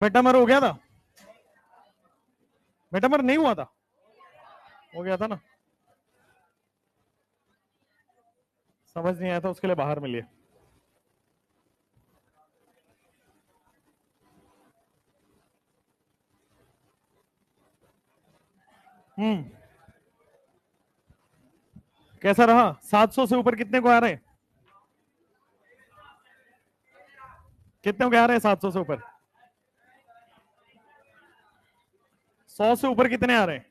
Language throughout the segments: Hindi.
मेटामर हो गया था? मेटामर नहीं हुआ था? हो गया था ना? समझ नहीं आया था, उसके लिए बाहर मिलिए। कैसा रहा? 700 से ऊपर कितने को आ रहे हैं? कितने को आ रहे हैं 700 से ऊपर? 100 से ऊपर कितने आ रहे हैं?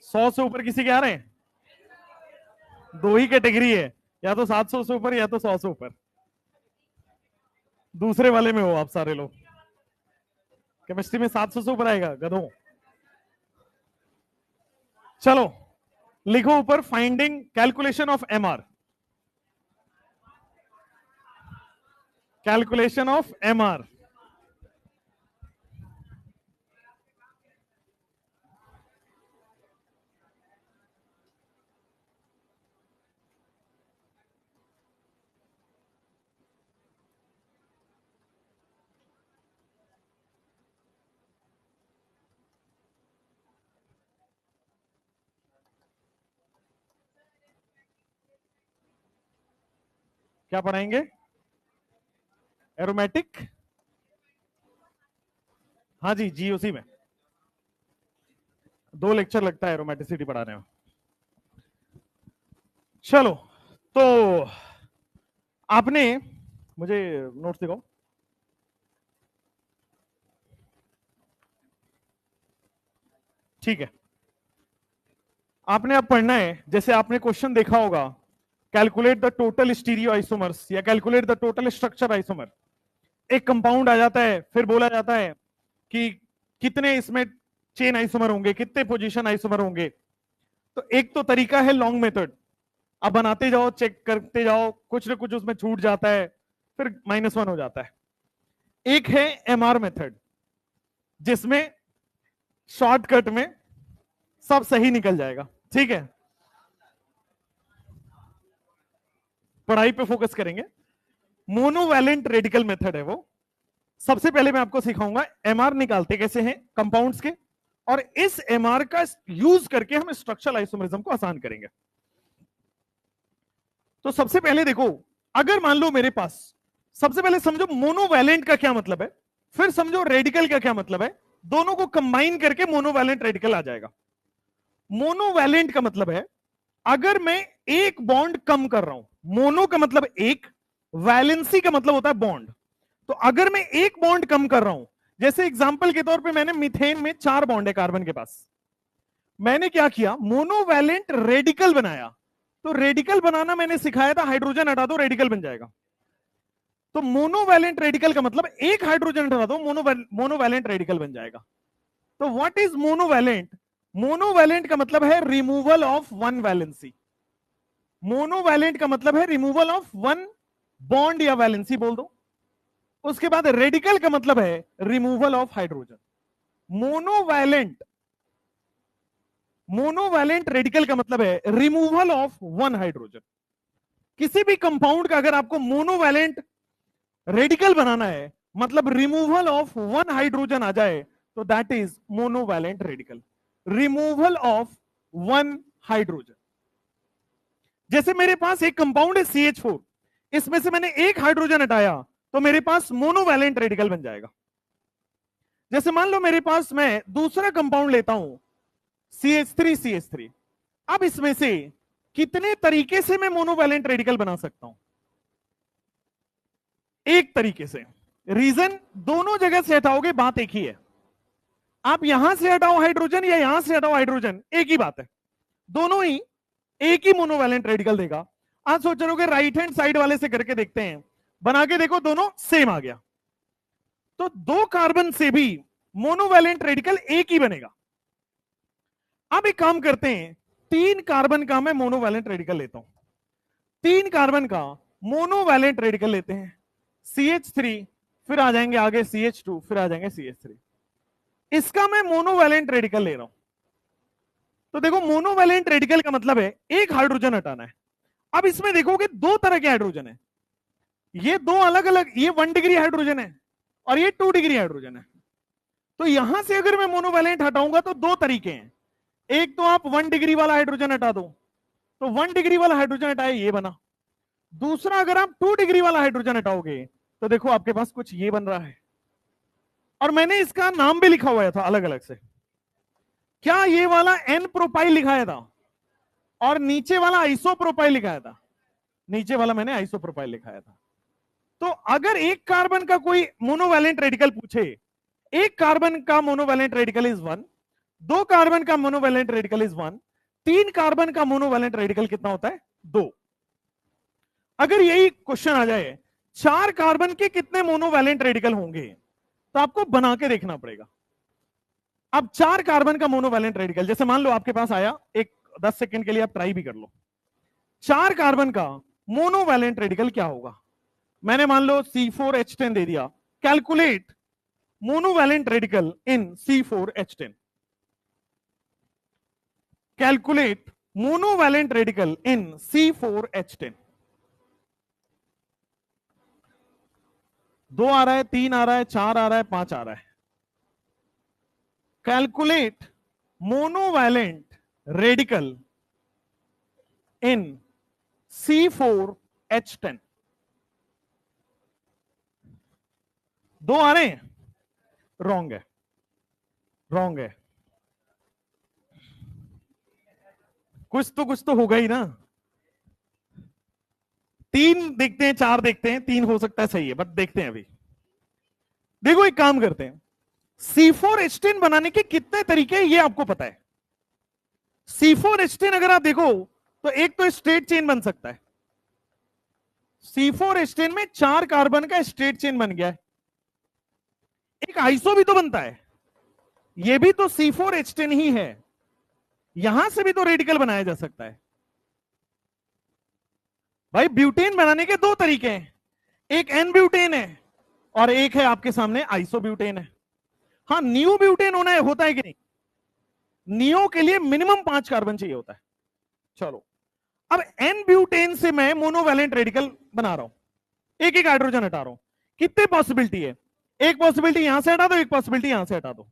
100 से ऊपर किसी के आ रहे हैं? दो ही कैटेगरी है, या तो 700 से ऊपर या तो 100 से ऊपर। दूसरे वाले में हो आप सारे लोग। केमिस्ट्री में 700 से ऊपर आएगा गधों। चलो लिखो ऊपर, finding calculation of MR. Calculation of MR. क्या पढ़ाएंगे? एरोमेटिक। हाँ जी, जीओसी में 2 लेक्चर लगता है एरोमेटिसिटी पढ़ाने में। चलो तो आपने मुझे नोट्स दिखाओ। ठीक है, आपने अब पढ़ना है, जैसे आपने क्वेश्चन देखा होगा, calculate the total stereo isomers या calculate the total structure isomer. एक कंपाउंड आ जाता है, फिर बोला जाता है कि कितने इसमें चेन आइसोमर होंगे, कितने पोजीशन आइसोमर होंगे। तो एक तो तरीका है लॉन्ग मेथड, अब बनाते जाओ, चेक करते जाओ, कुछ ना कुछ उसमें छूट जाता है, फिर -1 हो जाता है। एक है एमआर मेथड, जिसमें शॉर्टकट में सब सही निकल जाएगा। ठीक है, पढ़ाई पे फोकस करेंगे। मोनोवैलेंट रेडिकल मेथड है वो। सबसे पहले मैं आपको सिखाऊंगा एमआर निकालते कैसे हैं कंपाउंड्स के, और इस एमआर का यूज करके हम स्ट्रक्चरल आइसोमरिज्म को आसान करेंगे। तो सबसे पहले देखो, अगर मान लो मेरे पास, सबसे पहले समझो मोनोवैलेंट का क्या मतलब है, फिर समझो रेडिकल का क्या मतलब है। दोनों को कंबाइन करके मोनोवैलेंट रेडिकल आ जाएगा। मोनोवैलेंट का मतलब है अगर मैं एक बॉन्ड कम कर रहा हूं, मोनो का मतलब एक, वैलेंसी का मतलब होता है बॉन्ड। तो अगर मैं एक बॉन्ड कम कर रहा हूं, जैसे एग्जांपल के तौर पे मैंने मीथेन में 4 बॉन्ड है कार्बन के पास, मैंने क्या किया, मोनोवैलेंट रेडिकल बनाया। तो रेडिकल बनाना मैंने सिखाया था, हाइड्रोजन हटा दो रेडिकल बन जाएगा। तो मोनोवैलेंट रेडिकल का मतलब एक हाइड्रोजन हटा दो, मोनोवैलेंट रेडिकल बन जाएगा। तो व्हाट इज मोनोवैलेंट? मोनोवैलेंट का मतलब है removal of one valency. Monovalent का मतलब है रिमूवल ऑफ वन बॉन्ड या वैलेंसी बोल दो। उसके बाद रेडिकल का मतलब है removal of hydrogen. Monovalent, monovalent radical का मतलब है रिमूवल ऑफ वन हाइड्रोजन। किसी भी कंपाउंड का अगर आपको मोनोवैलेंट रेडिकल बनाना है, मतलब रिमूवल ऑफ वन हाइड्रोजन आ जाए, तो that is monovalent radical. Removal of one hydrogen. जैसे मेरे पास एक कंपाउंड है CH4, इसमें से मैंने एक हाइड्रोजन हटाया, तो मेरे पास मोनोवैलेंट रेडिकल बन जाएगा। जैसे मान लो मेरे पास मैं दूसरा कंपाउंड लेता हूं CH3CH3, अब इसमें से कितने तरीके से मैं मोनोवैलेंट रेडिकल बना सकता हूं? एक तरीके से। रीजन, दोनों जगह से हटाओगे बात एक ही है। आप यहां से हटाओ हाइड्रोजन या यहां से हटाओ हाइड्रोजन, एक ही बात है, दोनों ही एक ही मोनोवैलेंट रेडिकल देगा। आज सोच रहे हो राइट हैंड साइड वाले से करके देखते हैं, बना के देखो, दोनों सेम आ गया। तो 2 कार्बन से भी मोनोवैलेंट रेडिकल एक ही बनेगा। अब एक काम करते हैं, 3 कार्बन का मैं मोनोवैलेंट रेडिकल लेता हूं। 3 कार्बन का मोनोवैलेंट रेडिकल लेते हैं, CH3, फिर आ जाएंगे आगे CH2, फिर आ जाएंगे CH3। इसका मैं मोनोवैलेंट रेडिकल ले रहा हूं। तो देखो मोनोवैलेंट रेडिकल का मतलब है एक हाइड्रोजन हटाना है। अब इसमें देखोगे 2 तरह के हाइड्रोजन है, ये 2 अलग अलग, ये 1 डिग्री हाइड्रोजन है, और ये 2 डिग्री हाइड्रोजन है। तो यहां से अगर मैं मोनोवैलेंट हटाऊंगा तो दो तरीके हैं। एक तो आप 1 डिग्री वाला हाइड्रोजन हटा दो, तो 1 डिग्री वाला हाइड्रोजन हटाए ये बना। दूसरा, अगर आप 2 डिग्री वाला हाइड्रोजन हटाओगे तो देखो आपके पास कुछ ये बन रहा है। और मैंने इसका नाम भी लिखा हुआ था अलग अलग से। क्या ये वाला एन प्रोपाइल लिखाया था और नीचे वाला आइसो प्रोपाइल लिखाया था? नीचे वाला मैंने आइसो प्रोपाइल लिखाया था। तो अगर एक कार्बन का कोई मोनोवैलेंट रेडिकल पूछे, एक कार्बन का मोनोवैलेंट रेडिकल इज 1, 2 कार्बन का मोनोवैलेंट रेडिकल इज 1, 3 कार्बन का मोनोवैलेंट रेडिकल कितना होता है? 2। अगर यही क्वेश्चन आ जाए 4 कार्बन के कितने मोनोवैलेंट रेडिकल होंगे, तो आपको बना के देखना पड़ेगा। अब 4 कार्बन का मोनोवैलेंट रेडिकल, जैसे मान लो आपके पास आया, एक 10 सेकंड के लिए आप ट्राई भी कर लो। 4 कार्बन का मोनोवैलेंट रेडिकल क्या होगा? मैंने मान लो C4H10 दे दिया। कैलकुलेट मोनोवैलेंट रेडिकल इन C4H10। कैलकुलेट मोनोवैलेंट रेडिकल इन C4H10। 2 आ रहा है, 3 आ रहा है, 4 आ रहा है, 5 आ रहा है। कैलकुलेट मोनोवैलेंट रेडिकल इन C4H10। 2 आ रहे हैं? रॉन्ग है, रॉन्ग है। कुछ तो होगा ही ना। 3 देखते हैं, 4 देखते हैं, 3 हो सकता है सही है, बट देखते हैं अभी। देखो एक काम करते हैं, C4H10 बनाने के कितने तरीके हैं ये आपको पता है। C4H10 अगर आप देखो तो एक तो स्ट्रेट चेन बन सकता है। C4H10 में 4 कार्बन का स्ट्रेट चेन बन गया है। एक आइसो भी तो बनता है, ये भी तो C4H10 ही है, यहां से भी तो रेडिकल बनाया जा सकता है। भाई ब्यूटेन बनाने के 2 तरीके हैं, एक एन ब्यूटेन है और एक है आपके सामने आइसो ब्यूटेन है। हाँ, नियो ब्यूटेन होता है कि नहीं? नियो के लिए मिनिमम 5 कार्बन चाहिए होता है। चलो, अब एन ब्यूटेन से मैं मोनोवैलेंट रेडिकल बना रहा हूं, एक एक हाइड्रोजन हटा रहा हूं। कितने पॉसिबिलिटी है? एक पॉसिबिलिटी यहां से हटा दो, एक पॉसिबिलिटी यहां से हटा दो।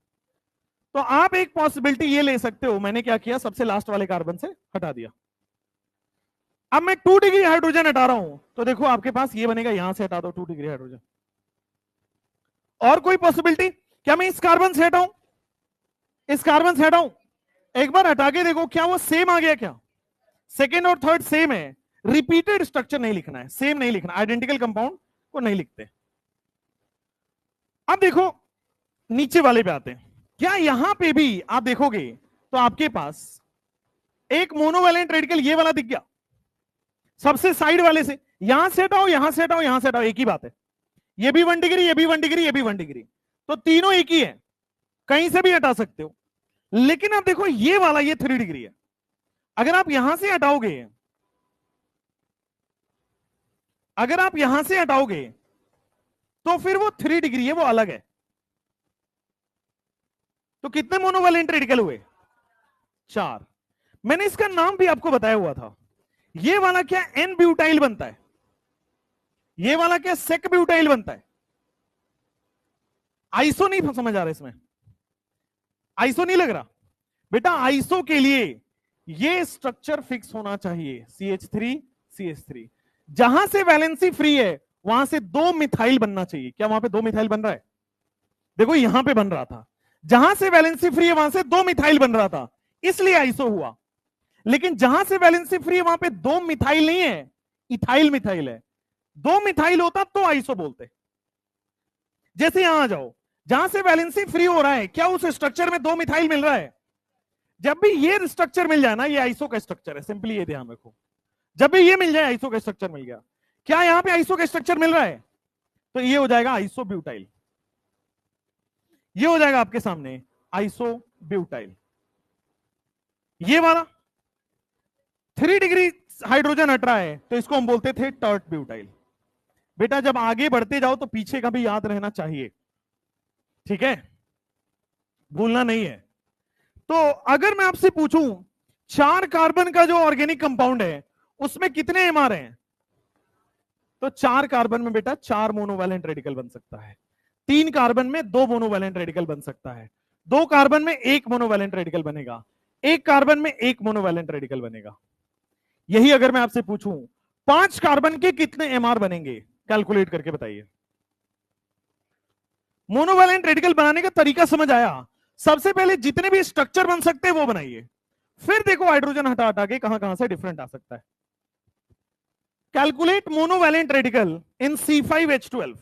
तो आप एक पॉसिबिलिटी ये ले सकते हो, मैंने क्या किया, सबसे लास्ट वाले कार्बन से हटा दिया। अब मैं 2 डिग्री हाइड्रोजन हटा रहा हूं, तो देखो आपके पास ये बनेगा, यहां से हटा दो 2 डिग्री हाइड्रोजन। और कोई पॉसिबिलिटी? क्या मैं इस कार्बन से हटाऊं, इस कार्बन से हटाऊं? एक बार हटा के देखो, क्या वो सेम आ गया? क्या सेकेंड और थर्ड सेम है? रिपीटेड स्ट्रक्चर नहीं लिखना है, सेम नहीं लिखना, आइडेंटिकल कंपाउंड को नहीं लिखते। अब देखो नीचे वाले पे आते हैं। क्या यहां पे भी आप देखोगे तो आपके पास एक मोनोवैलेंट रेडिकल ये वाला दिख गया, सबसे साइड वाले से। यहां से हटाओ, यहां से हटाओ, यहां से हटाओ, एक ही बात है। ये भी 1 डिग्री, ये भी 1 डिग्री, ये भी 1 डिग्री, तो तीनों एक ही है, कहीं से भी हटा सकते हो। लेकिन अब देखो ये वाला, ये 3 डिग्री है। अगर आप यहां से हटाओगे, अगर आप यहां से हटाओगे तो फिर वो 3 डिग्री है, वो अलग है। तो कितने मोनोवैलेंट रेडिकल हुए? 4। मैंने इसका नाम भी आपको बताया हुआ था। ये वाला क्या एन ब्यूटाइल बनता है, ये वाला क्या सेक ब्यूटाइल बनता है। आइसो नहीं समझ आ रहा इसमें, आइसो नहीं लग रहा बेटा। आइसो के लिए ये स्ट्रक्चर फिक्स होना चाहिए, CH3 CH3। जहां से वैलेंसी फ्री है वहां से 2 मिथाइल बनना चाहिए। क्या वहां पे 2 मिथाइल बन रहा है? देखो यहां पे बन रहा था, जहां से वैलेंसी फ्री है वहां से 2 मिथाइल बन रहा था, इसलिए आइसो हुआ। लेकिन जहां से वैलेंसी फ्री है वहां पे 2 मिथाइल नहीं है, इथाइल मिथाइल है। 2 मिथाइल होता तो आइसो बोलते। जैसे यहां आ जाओ, जहां से वैलेंसी फ्री हो रहा है, क्या उस स्ट्रक्चर में 2 मिथाइल मिल रहा है? जब भी ये स्ट्रक्चर मिल जाए ना, ये आइसो का स्ट्रक्चर है, सिंपली ये ध्यान रखो। जब भी ये मिल जाए, आइसो का स्ट्रक्चर मिल गया। क्या यहां पे आइसो का स्ट्रक्चर मिल रहा है? तो ये हो जाएगा आइसो ब्यूटाइल, ये हो जाएगा आपके सामने आइसो ब्यूटाइल। ये वाला 3 डिग्री हाइड्रोजन हट रहा है तो इसको हम बोलते थे टर्ट ब्यूटाइल। बेटा जब आगे बढ़ते जाओ तो पीछे का भी याद रहना चाहिए, ठीक है, भूलना नहीं है। तो अगर मैं आपसे पूछूं 4 कार्बन का जो ऑर्गेनिक कंपाउंड है उसमें कितने एम आ रहे हैं, तो 4 कार्बन में बेटा 4 मोनोवैलेंट रेडिकल बन सकता है। 3 कार्बन में 2 मोनोवैलेंट रेडिकल बन सकता है, 2 कार्बन में 1 मोनोवैलेंट रेडिकल बनेगा, 1 कार्बन में 1 मोनोवैलेंट रेडिकल बनेगा। यही अगर मैं आपसे पूछूं 5 कार्बन के कितने एमआर बनेंगे, कैलकुलेट करके बताइए। मोनोवैलेंट रेडिकल बनाने का तरीका समझ आया। सबसे पहले जितने भी स्ट्रक्चर बन सकते हैं वो बनाइए, फिर देखो हाइड्रोजन हटा हटा के कहां कहां से डिफरेंट आ सकता है। कैलकुलेट मोनोवैलेंट रेडिकल इन C5H12।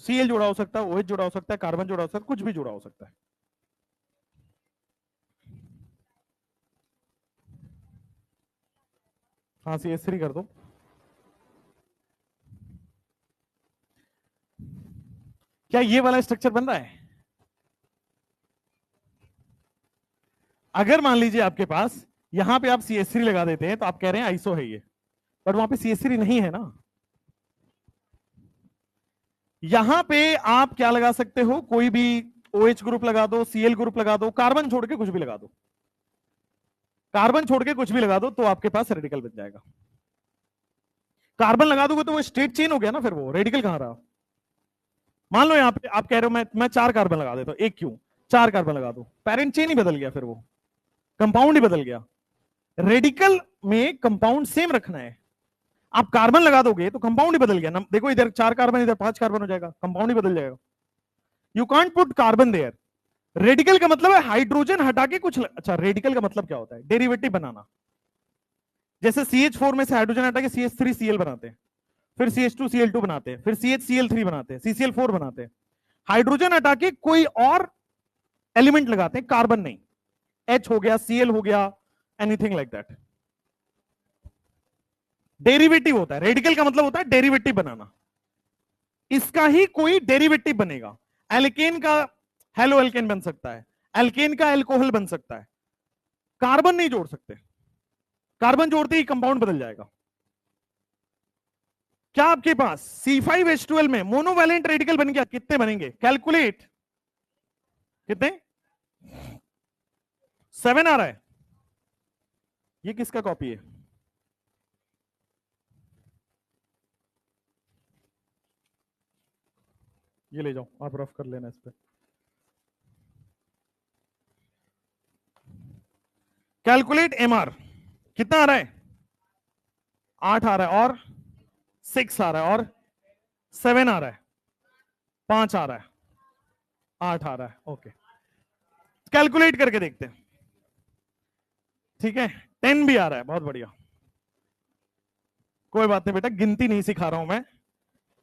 Cl जुड़ा हो सकता है, OH जुड़ा हो सकता है, कार्बन जुड़ा हो सकता है, कुछ भी जुड़ा हो सकता है। हाँ CH3 कर दो। क्या ये वाला स्ट्रक्चर बन रहा है? अगर मान लीजिए आपके पास यहां पे आप CH3 लगा देते हैं तो आप कह रहे हैं आइसो है ये, पर वहां पे CH3 नहीं है ना। यहां पे आप क्या लगा सकते हो, कोई भी OH ग्रुप लगा दो, Cl ग्रुप लगा दो, कार्बन छोड़ के कुछ भी लगा दो, कार्बन छोड़ के कुछ भी लगा दो तो आपके पास रेडिकल बन जाएगा। कार्बन लगा दोगे तो वो स्ट्रेट चेन हो गया ना, फिर वो रेडिकल कहां रहा। मान लो यहां पे आप कह रहे हो मैं 4 कार्बन लगा देता हूं, एक क्यों 4 कार्बन लगा दो, पेरेंट चेन ही बदल गया, फिर वो कंपाउंड ही बदल गया। रेडिकल में कंपाउंड सेम रखना है। आप कार्बन लगा दोगे तो कंपाउंड ही बदल गया ना, देखो इधर 4 कार्बन इधर 5 कार्बन हो जाएगा, कंपाउंड ही बदल जाएगा। You can't put carbon there. Radical का मतलब है हाइड्रोजन हटा के कुछ अच्छा, रेडिकल का मतलब क्या होता है, डेरिवेटिव बनाना। जैसे CH4 में से हाइड्रोजन हटा के CH3Cl बनाते हैं, फिर CH2Cl2 बनाते हैं, फिर CHCl3 बनाते हैं, CCl4 बनाते हैं। हाइड्रोजन हटा के कोई और एलिमेंट लगाते हैं, कार्बन नहीं। H हो गया, Cl हो गया, एनीथिंग लाइक दैट। डेरिवेटिव होता है, रेडिकल का मतलब होता है डेरिवेटिव बनाना। इसका ही कोई डेरिवेटिव बनेगा। एल्केन का हेलो एल्केन बन सकता है, एल्केन का एल्कोहल बन सकता है, कार्बन नहीं जोड़ सकते। कार्बन जोड़ते ही कंपाउंड बदल जाएगा। क्या आपके पास C5H12 में मोनोवैलेंट रेडिकल बन गया? कितने बनेंगे, कैलकुलेट। कितने? 7 आ रहा है। ये किसका कॉपी है? ये ले जाओ, आप रफ कर लेना इस पे। Calculate MR। कितना आ रहा है? 8 आ रहा है, और 6 आ रहा है, और 7 आ रहा है, 5 आ रहा है, 8 आ रहा है। ओके, कैलकुलेट करके देखते हैं। ठीक है, 10 भी आ रहा है, बहुत बढ़िया। कोई बात नहीं बेटा, गिनती नहीं सिखा रहा हूं मैं।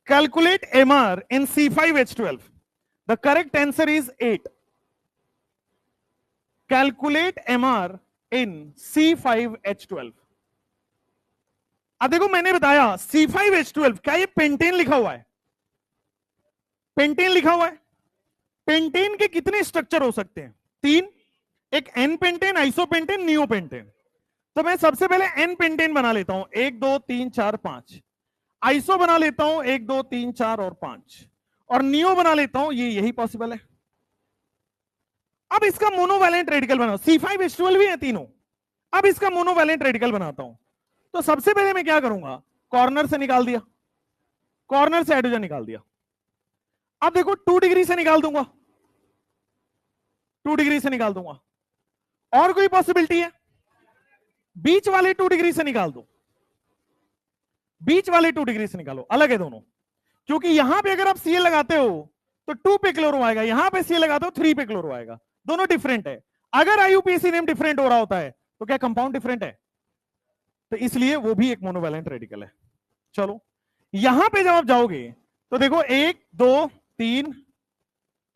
Calculate MR in C5H12। The correct answer is 8। Calculate MR in C5H12। अब देखो मैंने बताया C5H12, क्या ये पेंटेन लिखा हुआ है? पेंटेन लिखा हुआ है। पेंटेन के कितने स्ट्रक्चर हो सकते हैं? 3। एक एन पेंटेन, आइसोपेंटेन, नियोपेंटेन। तो मैं सबसे पहले एन पेंटेन बना लेता हूं, 1 2 3 4 5। आइसो बना लेता हूं 1 2 3 4 और 5, और नियो बना लेता हूं, ये यही पॉसिबल है। अब इसका मोनोवैलेंट रेडिकल बनाओ, C5H12 भी है तीनों। अब इसका मोनोवैलेंट रेडिकल बनाता हूं, तो सबसे पहले मैं क्या करूंगा, कॉर्नर से निकाल दिया, कॉर्नर से हाइड्रोजन निकाल दिया। अब देखो 2 डिग्री से निकाल दूंगा, 2 डिग्री से निकाल दूंगा। और कोई पॉसिबिलिटी है? बीच वाले 2 डिग्री से निकाल दो, बीच वाले 2 डिग्री से निकालो, अलग है दोनों। क्योंकि यहां पे अगर आप Cl लगाते हो तो 2 पे क्लोरो आएगा, यहां पे Cl लगाते हो 3 पे क्लोरो आएगा, दोनों डिफरेंट है। अगर IUPAC नेम डिफरेंट हो रहा होता है तो क्या कंपाउंड डिफरेंट है? तो इसलिए वो भी एक मोनोवैलेंट रेडिकल है। चलो यहां पे जब आप जाओगे तो देखो 1 2 3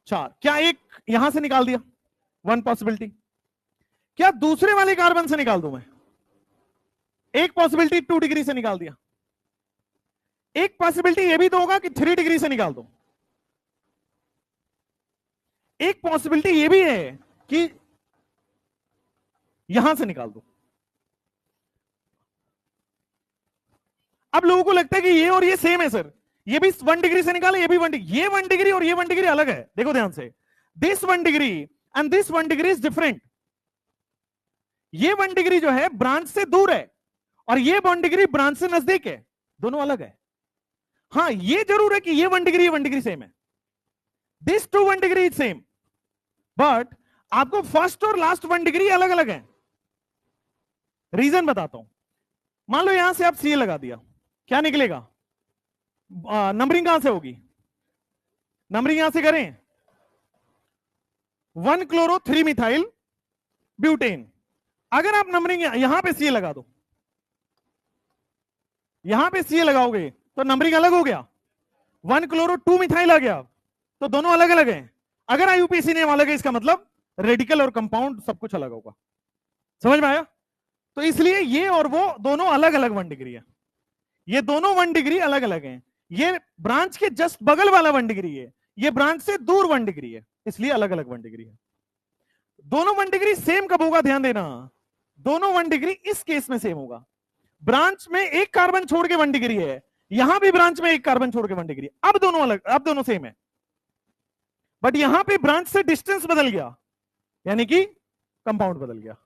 4, क्या एक यहां से निकाल दिया, 1 पॉसिबिलिटी। क्या दूसरे वाले कार्बन से निकाल दूं मैं? एक पॉसिबिलिटी 2 डिग्री से निकाल दिया। एक पॉसिबिलिटी ये भी तो होगा कि 3 डिग्री से निकाल दो। एक पॉसिबिलिटी ये भी है कि यहां से निकाल दो। अब लोगों को लगता है कि ये और ये सेम है सर, ये भी 1 डिग्री से निकाले, ये भी 1 डिग्री, ये 1 डिग्री और ये 1 डिग्री अलग है। देखो ध्यान से, this 1 degree and this 1 degree is different. ये 1 डिग्री जो है ब्रांच से दूर है, और ये 1 डिग्री ब्रांच से नजदीक है, दोनों अलग है। हाँ ये जरूर है कि ये 1 डिग्री 1 डिग्री सेम है, this two 1 degree is same, but आपको फर्स्ट और लास्ट 1 डिग्री अलग अलग है। रीजन बताता हूं। मान लो यहां से आप सी लगा दिया, क्या निकलेगा? नंबरिंग कहां से होगी? नंबरिंग यहां से करें, 1 क्लोरो 3 मिथाइल ब्यूटेन। अगर आप नंबरिंग यहां पे सी लगा दो, यहां पे सी लगाओगे तो नंबरिंग अलग हो गया, 1 क्लोरो 2 मिथाइल आ गया, तो दोनों अलग अलग हैं। अगर आईयूपीएसी नेम अलग है, इसका मतलब रेडिकल और कंपाउंड सब कुछ अलग होगा। समझ में आया? तो इसलिए ये और वो दोनों अलग अलग 1 डिग्री है, ये दोनों 1 डिग्री अलग अलग हैं। ये ब्रांच के जस्ट बगल वाला 1 डिग्री है, ये ब्रांच से दूर 1 डिग्री है, इसलिए अलग अलग 1 डिग्री है। दोनों 1 डिग्री सेम कब होगा? ध्यान देना, दोनों 1 डिग्री इस केस में सेम होगा। ब्रांच में एक कार्बन छोड़ के 1 डिग्री है, यहां भी ब्रांच में एक कार्बन छोड़ के 1 डिग्री, अब दोनों अलग, अब दोनों सेम है, बट यहां पे ब्रांच से डिस्टेंस बदल गया, यानी कि कंपाउंड बदल गया।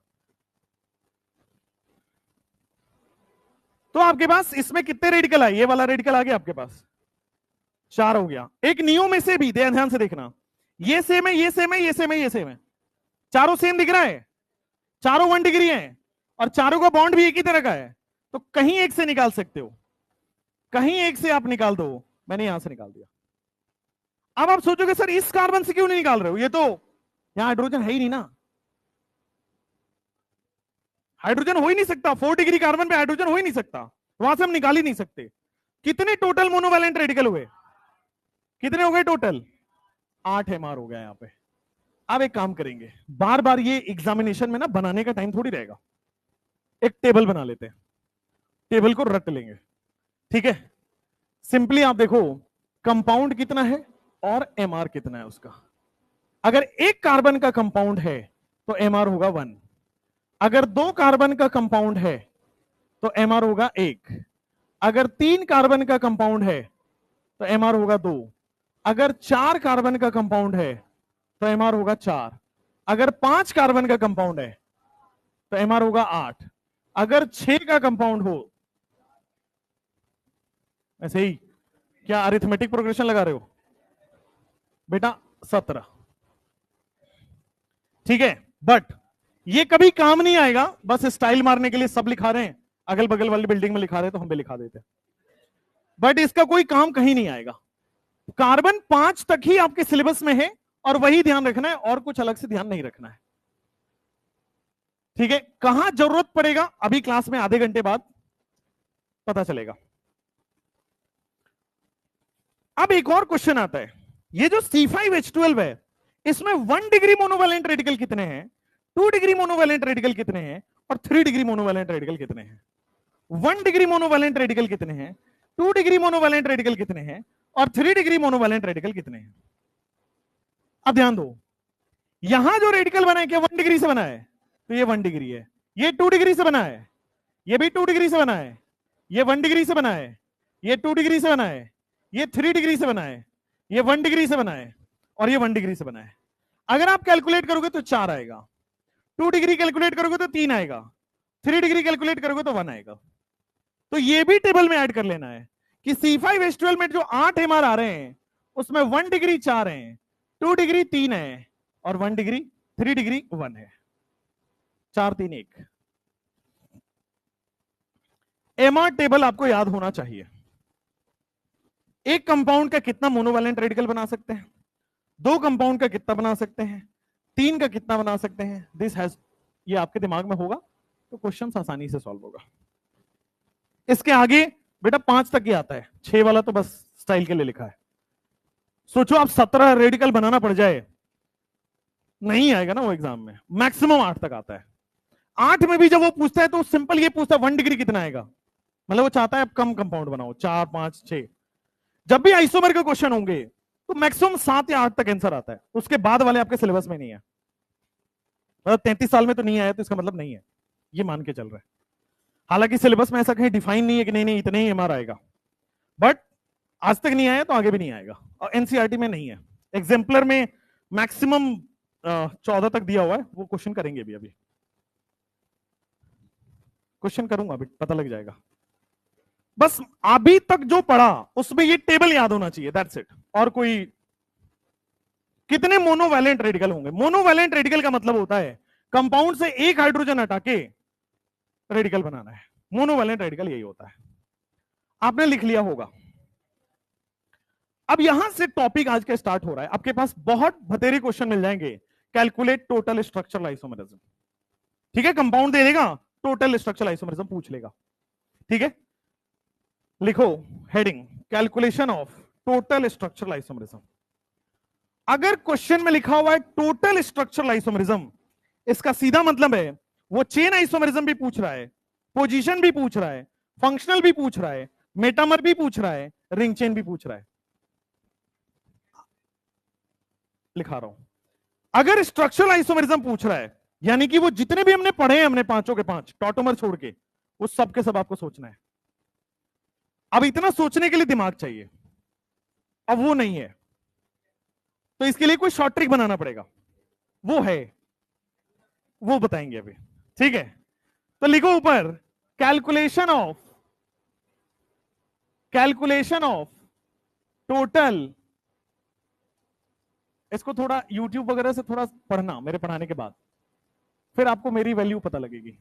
तो आपके पास इसमें कितने रेडिकल आए? ये वाला रेडिकल आ गया आपके पास, 4 हो गया। एक नियो में से भी ध्यान से देखना, ये सेम है, ये सेम है, ये सेम है, ये सेम है, चारों सेम दिख रहा है, चारों 1 डिग्री है, और चारों का बॉन्ड भी एक ही तरह का है, तो कहीं एक से निकाल सकते हो, कहीं एक से आप निकाल दो। मैंने यहां से निकाल दिया। अब आप सोचोगे सर इस कार्बन से क्यों नहीं निकाल रहे हो, ये तो यहां हाइड्रोजन है ही नहीं ना, हाइड्रोजन हो ही नहीं सकता, 4 डिग्री कार्बन पे हाइड्रोजन हो ही नहीं सकता, वहां से हम निकाल ही नहीं सकते। कितने टोटल मोनोवैलेंट रेडिकल हुए? कितने हो गए टोटल? 8 एमआर हो गया यहां पे। अब एक काम करेंगे, बार बार ये एग्जामिनेशन में ना बनाने का टाइम थोड़ी रहेगा, एक टेबल बना लेते हैं, टेबल को रट लेंगे, ठीक है? सिंपली आप देखो कंपाउंड कितना है और एमआर कितना है उसका। अगर एक कार्बन का कंपाउंड है तो एमआर होगा 1, अगर 2 कार्बन का कंपाउंड है तो एमआर होगा 1, अगर 3 कार्बन का कंपाउंड है तो एमआर होगा 2, अगर 4 कार्बन का कंपाउंड है तो एमआर होगा 4, अगर 5 कार्बन का कंपाउंड है तो एमआर होगा 8, अगर 6 का कंपाउंड हो, ऐसे ही क्या अरिथमेटिक प्रोग्रेशन लगा रहे हो बेटा? 17, ठीक है? बट ये कभी काम नहीं आएगा, बस स्टाइल मारने के लिए सब लिखा रहे हैं, अगल बगल वाली बिल्डिंग में लिखा रहे तो हम भी लिखा देते, बट इसका कोई काम कहीं नहीं आएगा। कार्बन 5 तक ही आपके सिलेबस में है और वही ध्यान रखना है, और कुछ अलग से ध्यान नहीं रखना है, ठीक है? कहां जरूरत पड़ेगा अभी क्लास में आधे घंटे बाद पता चलेगा। अब एक और क्वेश्चन आता है, ये जो C5H12 है इसमें 1 डिग्री मोनोवैलेंट रेडिकल कितने हैं, 2 डिग्री मोनोवैलेंट रेडिकल कितने हैं, और 3 डिग्री मोनोवैलेंट रेडिकल कितने हैं? 1 डिग्री मोनोवैलेंट रेडिकल कितने हैं, 2 डिग्री मोनोवैलेंट रेडिकल कितने हैं, और 3 डिग्री मोनोवैलेंट रेडिकल कितने हैं? अब ध्यान दो, यहां जो रेडिकल बना है क्या 1 डिग्री से बना है? तो ये 1 डिग्री है, ये 2 डिग्री से बना है, ये भी 2 डिग्री से बना है, ये 1 डिग्री से बना है, ये 2 डिग्री से बना है, ये 3 डिग्री से बना है, ये 1 डिग्री से बना है, और ये 1 डिग्री से बना है। अगर आप कैलकुलेट करोगे तो 4 आएगा, 2 डिग्री कैलकुलेट करोगे तो 3 आएगा, 3 डिग्री कैलकुलेट करोगे तो 1 आएगा। तो ये भी टेबल में ऐड कर लेना है कि C5H12 में जो 8 एमआर आ रहे हैं उसमें 1 डिग्री 4 है, 2 डिग्री 3 है, और 1 डिग्री 3 डिग्री 1 है, 4 3 1। एमआर टेबल आपको याद होना चाहिए। एक कंपाउंड का कितना मोनोवैलेंट रेडिकल बना सकते हैं, 2 कंपाउंड का कितना बना सकते हैं, 3 का कितना बना सकते हैं, दिस हैज, ये आपके दिमाग में होगा तो क्वेश्चन आसानी से सॉल्व होगा। इसके आगे बेटा 5 तक ही आता है, 6 वाला तो बस स्टाइल के लिए लिखा है। सोचो आप 17 रेडिकल बनाना पड़ जाए, नहीं आएगा ना वो एग्जाम में, मैक्सिमम 8 तक आता है। 8 में भी जब वो पूछता है तो सिंपल ये पूछता है 1 डिग्री कितना आएगा, मतलब वो चाहता है आप कम कंपाउंड बनाओ, 4 5 6। जब भी आइसोमर के क्वेश्चन होंगे तो मैक्सिमम 7 या 8 तक आंसर आता है, उसके बाद वाले आपके सिलेबस में नहीं है। मतलब 33 साल में तो नहीं आया तो इसका मतलब नहीं है, ये मान के चल रहा है। हालांकि सिलेबस में ऐसा कहीं डिफाइन नहीं है कि नहीं नहीं इतने ही एमआर आएगा, बट आज तक नहीं आया तो आगे भी नहीं आएगा, और एनसीईआरटी में नहीं है। एग्जाम्पलर में मैक्सिमम 14 तक दिया हुआ है, वो क्वेश्चन करेंगे भी अभी। क्वेश्चन करूंगा अभी, पता लग जाएगा। बस अभी तक जो पढ़ा उसमें ये टेबल याद होना चाहिए, दैट्स इट। और कोई कितने मोनोवैलेंट रेडिकल होंगे? मोनोवैलेंट रेडिकल का मतलब होता है कंपाउंड से एक हाइड्रोजन हटा के रेडिकल बनाना है। मोनोवैलेंट रेडिकल यही होता है, आपने लिख लिया होगा। अब यहां से टॉपिक आज का स्टार्ट हो रहा है। आपके पास बहुत बतेरे क्वेश्चन मिल जाएंगे। कैलकुलेट टोटल स्ट्रक्चरल आइसोमरिज्म, ठीक है? कंपाउंड दे देगा, टोटल स्ट्रक्चरल आइसोमरिज्म पूछ लेगा, ठीक है? लिखो heading, calculation of total structural isomerism. अगर क्वेश्चन में लिखा हुआ है टोटल स्ट्रक्चरल आइसोमरिज्म, इसका सीधा मतलब है वो चेन आइसोमरिज्म भी पूछ रहा है, पोजीशन भी पूछ रहा है, फंक्शनल भी पूछ रहा है, मेटामर भी पूछ रहा है, रिंग चेन भी पूछ रहा है। लिखा रहा हूं, अगर स्ट्रक्चरल आइसोमरिज्म पूछ रहा है, यानी कि वो जितने भी हमने पढ़े हैं, हमने पांचों के पांच टॉटोमर छोड़ के, वो सब के सब आपको सोचना है। अब इतना सोचने के लिए दिमाग चाहिए, अब वो नहीं है, तो इसके लिए कोई शॉर्ट ट्रिक बनाना पड़ेगा। वो है, वो बताएंगे अभी, ठीक है? तो लिखो ऊपर, कैलकुलेशन ऑफ टोटल। इसको थोड़ा YouTube वगैरह से थोड़ा पढ़ना मेरे पढ़ाने के बाद, फिर आपको मेरी वैल्यू पता लगेगी।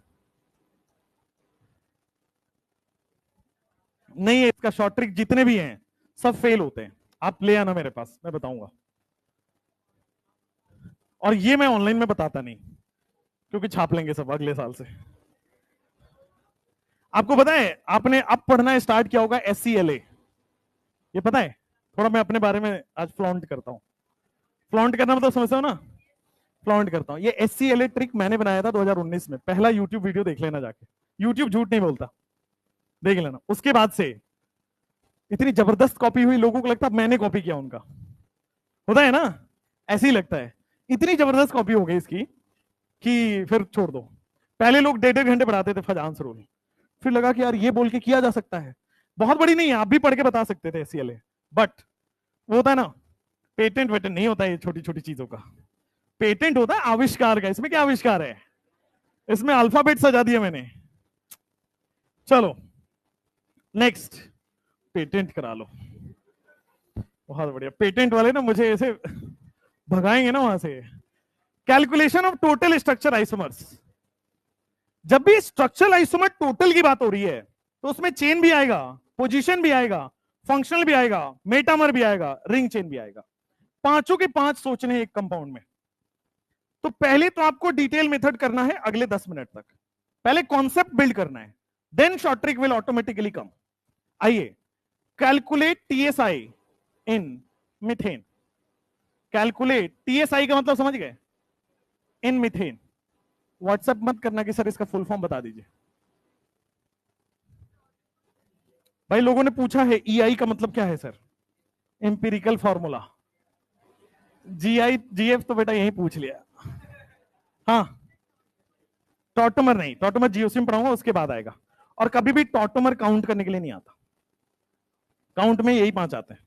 नहीं है इसका शॉर्ट ट्रिक, जितने भी हैं सब फेल होते हैं। आप ले आना मेरे पास, मैं बताऊंगा। और ये मैं ऑनलाइन में बताता नहीं, क्योंकि छाप लेंगे सब अगले साल से। आपको पता है, आपने अब पढ़ना स्टार्ट किया होगा SCLA, ये पता है? थोड़ा मैं अपने बारे में आज फ्लॉन्ट करता हूं। फ्लॉन्ट करना मतलब समझते हो ना? फ्लॉन्ट करता हूं। ये SCLA ट्रिक मैंने बनाया था 2019 में। पहला YouTube वीडियो देख लेना जाके, YouTube झूठ नहीं बोलता, देख लेना। उसके बाद से इतनी जबरदस्त कॉपी हुई, लोगों को लगता मैंने कॉपी किया उनका, होता है ना? ऐसे ही लगता है। इतनी जबरदस्त कॉपी हो गई इसकी कि फिर छोड़ दो। पहले लोग 1.5 घंटे पढ़ाते थे फजांस रूल, फिर लगा कि यार ये बोल के किया जा सकता है। बहुत बड़ी नहीं है, आप भी पढ़ के बता सकते थे SCLA, बट वो होता है ना, पेटेंट वेटेंट नहीं होता है छोटी छोटी चीजों का, पेटेंट होता है आविष्कार का। इसमें क्या आविष्कार है? इसमें अल्फाबेट सजा दिया मैंने। चलो नेक्स्ट, पेटेंट करा लो। बहुत बढ़िया, पेटेंट वाले ना मुझे ऐसे भगाएंगे ना वहां से। Calculation of total structure isomers. जब भी स्ट्रक्चरल आइसोमर टोटल की बात हो रही है, तो उसमें चेन भी आएगा, पोजीशन भी आएगा, फंक्शनल भी आएगा, मेटामर भी आएगा, रिंग चेन भी आएगा। पांचों के पांच सोचने हैं एक कंपाउंड में। तो पहले तो आपको डिटेल मेथड करना है अगले 10 मिनट तक। पहले कॉन्सेप्ट बिल्ड करना है, then short trick will automatically come. आइए, calculate TSI in methane. Calculate TSI का मतलब समझ गए? इन मीथेन। व्हाट्सएप मत करना कि सर इसका फुल फॉर्म बता दीजिए। भाई लोगों ने पूछा है EI का मतलब क्या है sir? Empirical formula. GI GF तो बेटा यही पूछ लिया। हाँ, टॉटोमर नहीं, टॉटोमर GOC में पढ़ाऊंगा, उसके बाद आएगा। और कभी भी टॉटोमर काउंट करने के लिए नहीं आता, काउंट में यही 5 आते हैं।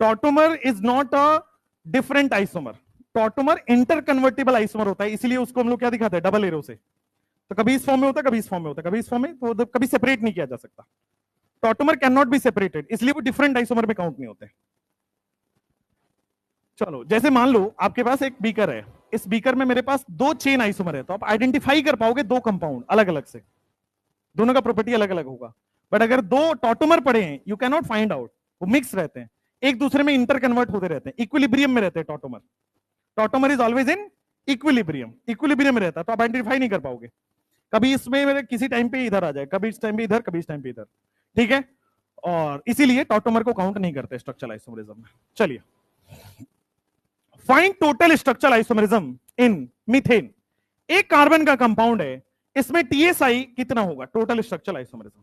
Tautomer is not a different isomer, tautomer inter convertible isomer होता है, इसलिए उसको हम लोग क्या दिखाते हैं? डबल एरो से। तो कभी इस फॉर्म में होता है, कभी इस फॉर्म में होता है, कभी इस फॉर्म में, तो कभी सेपरेट नहीं किया जा सकता। Tautomer can not be separated, इसलिए वो डिफरेंट आइसोमर में काउंट नहीं होते। चलो, जैसे मान लो आपके पास एक बीकर है, इस बीकर में मेरे पास 2 चेन आइसोमर है, तो आप आइडेंटिफाई कर पाओगे 2 कंपाउंड अलग अलग से, दोनों का प्रॉपर्टी अलग अलग होगा। बट अगर 2 टॉटोमर पड़े हैं, you can not find out, वो मिक्स रहते हैं, एक दूसरे में इंटर कन्वर्ट होते रहते हैं, इक्विलिब्रियम में रहते हैं tautomer. Tautomer is always in equilibrium, equilibrium में रहता है, तो आप आइडेंटिफाई नहीं कर पाओगे। कभी इसमें मेरे किसी टाइम पे इधर आ जाए, कभी इस टाइम पे इधर, कभी इस टाइम पे इधर, ठीक है? और इसीलिए टॉटोमर को काउंट नहीं करते स्ट्रक्चरल आइसोमरिज्म में। चलिए, फाइंड टोटल स्ट्रक्चरल आइसोमरिज्म इन मीथेन। एक कार्बन का कंपाउंड है, इसमें TSI कितना होगा? Total structural isomerism.